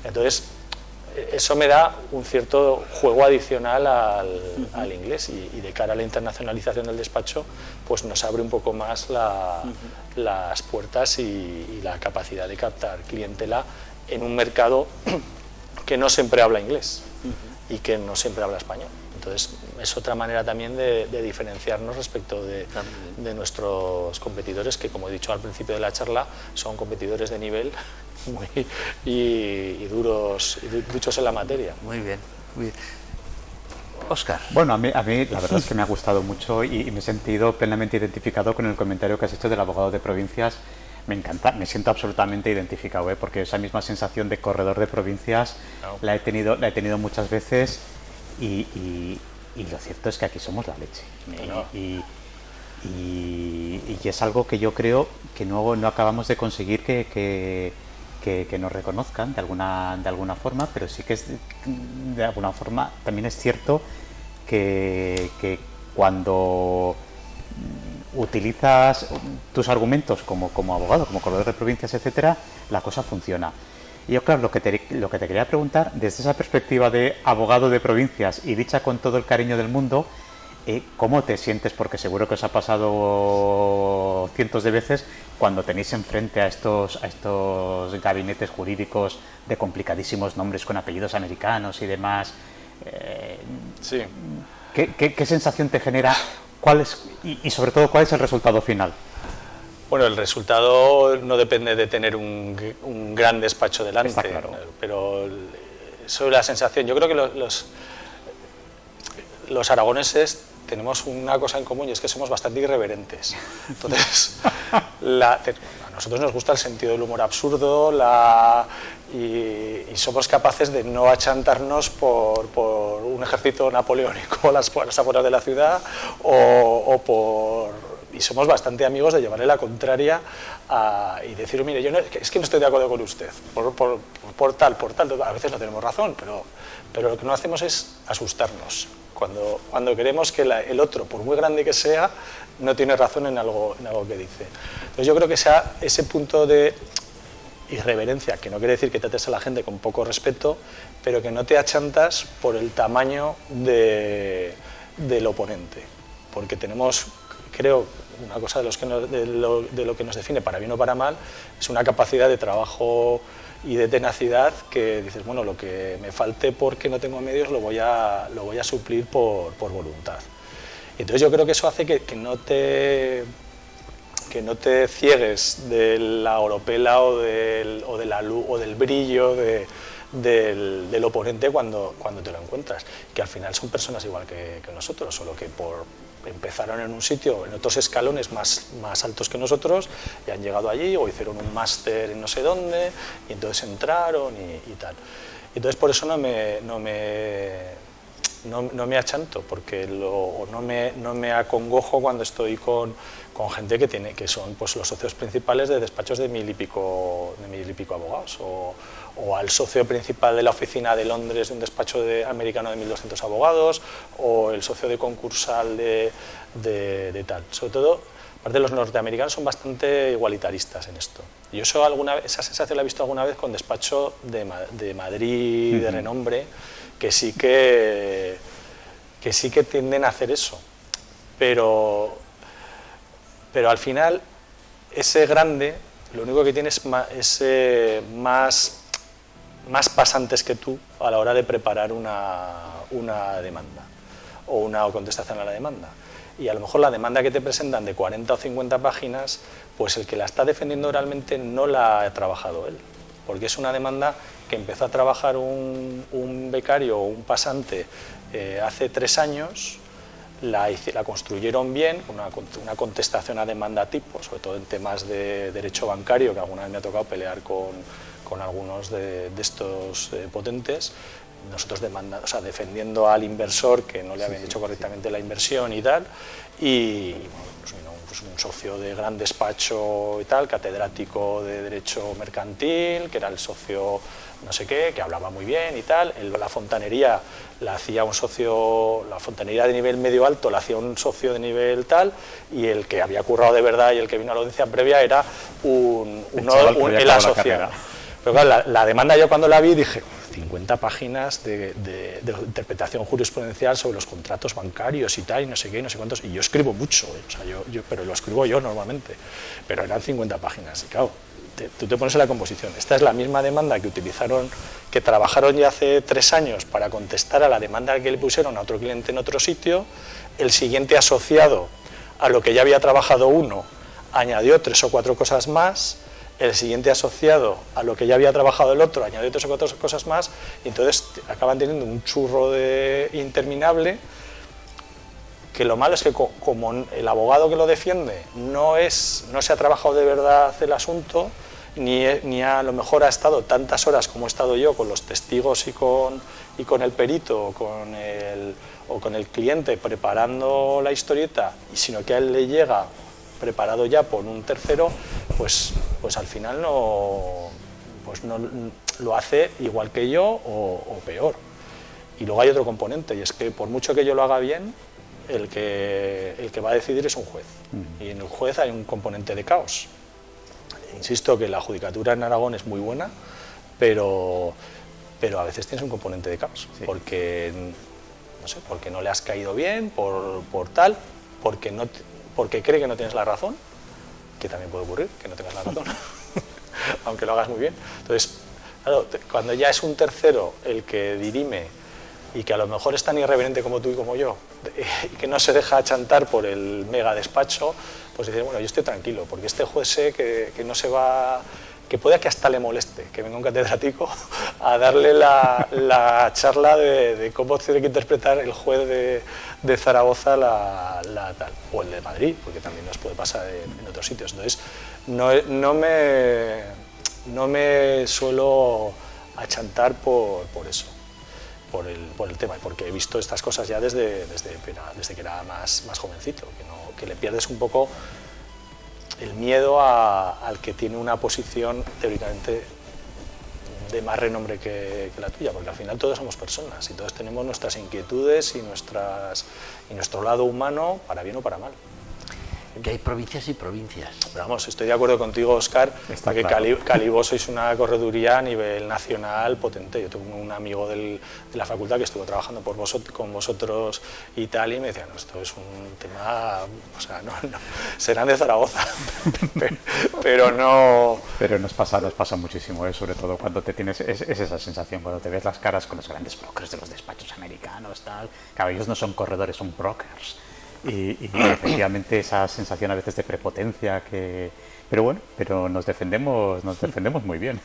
Entonces, eso me da un cierto juego adicional al inglés y de cara a la internacionalización del despacho, pues nos abre un poco más las puertas y la capacidad de captar clientela en un mercado que no siempre habla inglés y que no siempre habla español. Entonces es otra manera también de diferenciarnos respecto de nuestros competidores, que como he dicho al principio de la charla, son competidores de nivel y duros y duchos en la materia. Muy bien, muy bien. Óscar. Bueno, a mí la verdad es que me ha gustado mucho y me he sentido plenamente identificado con el comentario que has hecho del abogado de provincias. Me encanta, me siento absolutamente identificado, porque esa misma sensación de corredor de provincias la he tenido muchas veces y lo cierto es que aquí somos la leche. Y es algo que yo creo que no acabamos de conseguir que nos reconozcan de alguna forma, pero sí que es de alguna forma también es cierto que cuando utilizas tus argumentos como abogado, como corredor de provincias, etcétera, la cosa funciona. Y yo, claro, lo que te quería preguntar, desde esa perspectiva de abogado de provincias y dicha con todo el cariño del mundo, ¿cómo te sientes? Porque seguro que os ha pasado cientos de veces cuando tenéis enfrente a estos gabinetes jurídicos de complicadísimos nombres con apellidos americanos y demás. Sí. ¿Qué sensación te genera? Y sobre todo, ¿cuál es el resultado final? Bueno, el resultado no depende de tener un gran despacho delante. Está claro. Pero sobre la sensación, yo creo que los aragoneses tenemos una cosa en común, y es que somos bastante irreverentes. Entonces, a nosotros nos gusta el sentido del humor absurdo y somos capaces de no achantarnos por un ejército napoleónico a las afueras de la ciudad o por y somos bastante amigos de llevarle la contraria y decir, mire, yo es que no estoy de acuerdo con usted, por tal, a veces no tenemos razón, pero lo que no hacemos es asustarnos. Cuando queremos que el otro, por muy grande que sea, no tiene razón en algo que dice. Entonces yo creo que ese punto de irreverencia, que no quiere decir que trates a la gente con poco respeto, pero que no te achantas por el tamaño del oponente. Porque tenemos, creo, una cosa de lo que nos define, para bien o para mal, es una capacidad de trabajo y de tenacidad que dices, bueno, lo que me falte porque no tengo medios lo voy a suplir por voluntad. Entonces yo creo que eso hace que no te ciegues de la oropela o de la luz o del brillo del oponente cuando te lo encuentras, que al final son personas igual que nosotros, solo que empezaron en un sitio, en otros escalones más altos que nosotros, y han llegado allí o hicieron un máster en no sé dónde y entonces entraron y tal. Entonces por eso no me achanto, porque no me acongojo cuando estoy con gente que son pues los socios principales de despachos de mil y pico abogados, o al socio principal de la oficina de Londres de un despacho americano de 1.200 abogados, o el socio de concursal de tal. Sobre todo, aparte los norteamericanos son bastante igualitaristas en esto. Yo esa sensación la he visto alguna vez con despacho de Madrid, de renombre, que sí que tienden a hacer eso, pero al final ese grande lo único que tiene es más pasantes que tú a la hora de preparar una demanda o una contestación a la demanda, y a lo mejor la demanda que te presentan de 40 o 50 páginas, pues el que la está defendiendo realmente no la ha trabajado él, porque es una demanda que empezó a trabajar un becario o un pasante hace 3 años, la construyeron bien, una contestación a demanda tipo, sobre todo en temas de derecho bancario, que alguna vez me ha tocado pelear con algunos de estos potentes, nosotros defendiendo al inversor que no le habían hecho correctamente la inversión y tal, y bueno, pues vino un socio de gran despacho y tal, catedrático de Derecho Mercantil, que era el socio no sé qué, que hablaba muy bien y tal. La fontanería la hacía un socio, la fontanería de nivel medio alto la hacía un socio de nivel tal, y el que había currado de verdad y el que vino a la audiencia previa era el asociado. Pero claro, la demanda yo cuando la vi dije, 50 páginas de interpretación jurisprudencial sobre los contratos bancarios y tal, y no sé qué, y no sé cuántos, y yo escribo mucho, o sea, pero lo escribo yo normalmente, pero eran 50 páginas, y claro, tú te pones en la composición. Esta es la misma demanda que trabajaron ya hace 3 años para contestar a la demanda que le pusieron a otro cliente en otro sitio. El siguiente asociado a lo que ya había trabajado uno añadió 3 o 4 cosas más, el siguiente asociado a lo que ya había trabajado el otro añadió 3 o 4 cosas más, y entonces acaban teniendo un churro interminable, que lo malo es que como el abogado que lo defiende no se ha trabajado de verdad el asunto, ni a lo mejor ha estado tantas horas como he estado yo con los testigos y con el perito o con el cliente preparando la historieta, sino que a él le llega preparado ya por un tercero, pues al final no lo hace igual que yo o peor. Y luego hay otro componente, y es que por mucho que yo lo haga bien, el que va a decidir es un juez, y en el juez hay un componente de caos. Insisto que la judicatura en Aragón es muy buena, pero a veces tienes un componente de caos, sí. porque no le has caído bien, por tal, porque cree que no tienes la razón, que también puede ocurrir que no tengas la razón, aunque lo hagas muy bien. Entonces, claro, cuando ya es un tercero el que dirime, y que a lo mejor es tan irreverente como tú y como yo, y que no se deja achantar por el mega despacho, pues dices, bueno, yo estoy tranquilo, porque este juez sé que no se va, que puede que hasta le moleste que venga un catedrático a darle la charla de cómo tiene que interpretar el juez de Zaragoza la tal, o el de Madrid, porque también nos puede pasar en otros sitios. Entonces, no me suelo achantar por eso. por el tema, y porque he visto estas cosas ya desde que era más jovencito, que le pierdes un poco el miedo al que tiene una posición teóricamente de más renombre que la tuya, porque al final todos somos personas y todos tenemos nuestras inquietudes y nuestro lado humano, para bien o para mal. Que hay provincias y provincias. Pero vamos, estoy de acuerdo contigo, Óscar, porque claro. Calibó sois una correduría a nivel nacional potente. Yo tengo un amigo de la facultad que estuvo trabajando con vosotros y tal, y me decían, no, esto es un tema, o sea, no serán de Zaragoza, pero no... Pero nos pasa muchísimo, sobre todo cuando te tienes, es esa sensación, cuando te ves las caras con los grandes brokers de los despachos americanos, tal. Claro, ellos no son corredores, son brokers. Y efectivamente esa sensación a veces de prepotencia pero nos defendemos muy bien.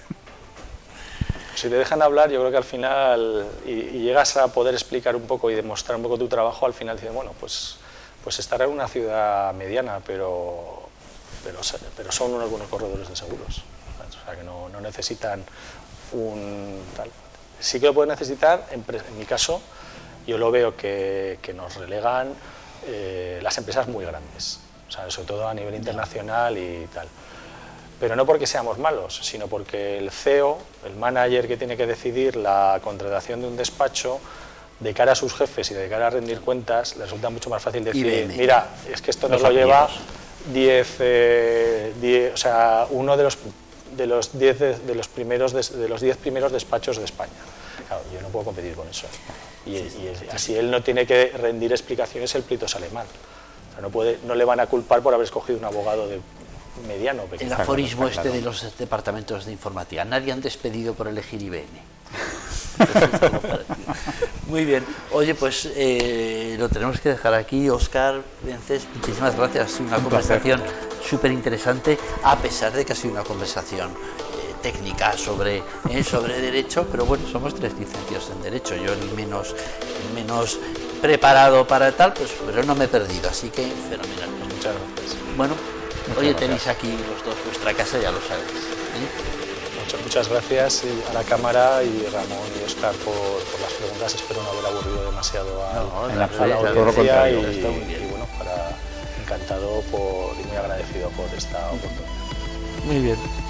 Si te dejan hablar, yo creo que al final y llegas a poder explicar un poco y demostrar un poco tu trabajo, al final dices, bueno, pues estar en una ciudad mediana, pero son unos buenos corredores de seguros, o sea que no necesitan un tal. Sí que lo pueden necesitar, en mi caso yo lo veo que nos relegan las empresas muy grandes, o sea, sobre todo a nivel internacional y tal. Pero no porque seamos malos, sino porque el CEO, el manager que tiene que decidir la contratación de un despacho, de cara a sus jefes y de cara a rendir cuentas, le resulta mucho más fácil decir, mira, es que esto nos lo lleva 10, o sea, uno de los 10 primeros despachos de España. Claro, yo no puedo competir con eso. Y así él no tiene que rendir explicaciones, el pleito sale mal. O sea, no le van a culpar por haber escogido un abogado mediano. El aforismo de los departamentos de informática: nadie han despedido por elegir IBM. Muy bien. Oye, pues lo tenemos que dejar aquí. Óscar Vences, muchísimas gracias. Ha sido una conversación súper interesante, a pesar de que ha sido una conversación técnica sobre derecho, pero bueno, somos 3 licenciados en derecho, yo el menos preparado para tal, pues, pero no me he perdido, así que fenomenal. Muchas gracias. Bueno, oye, tenéis aquí los dos vuestra casa, ya lo sabéis, ¿eh? Muchas gracias a la cámara y Ramón y Óscar por las preguntas. Espero no haber aburrido demasiado a la audiencia y bueno, encantado y muy agradecido por esta oportunidad. Muy bien.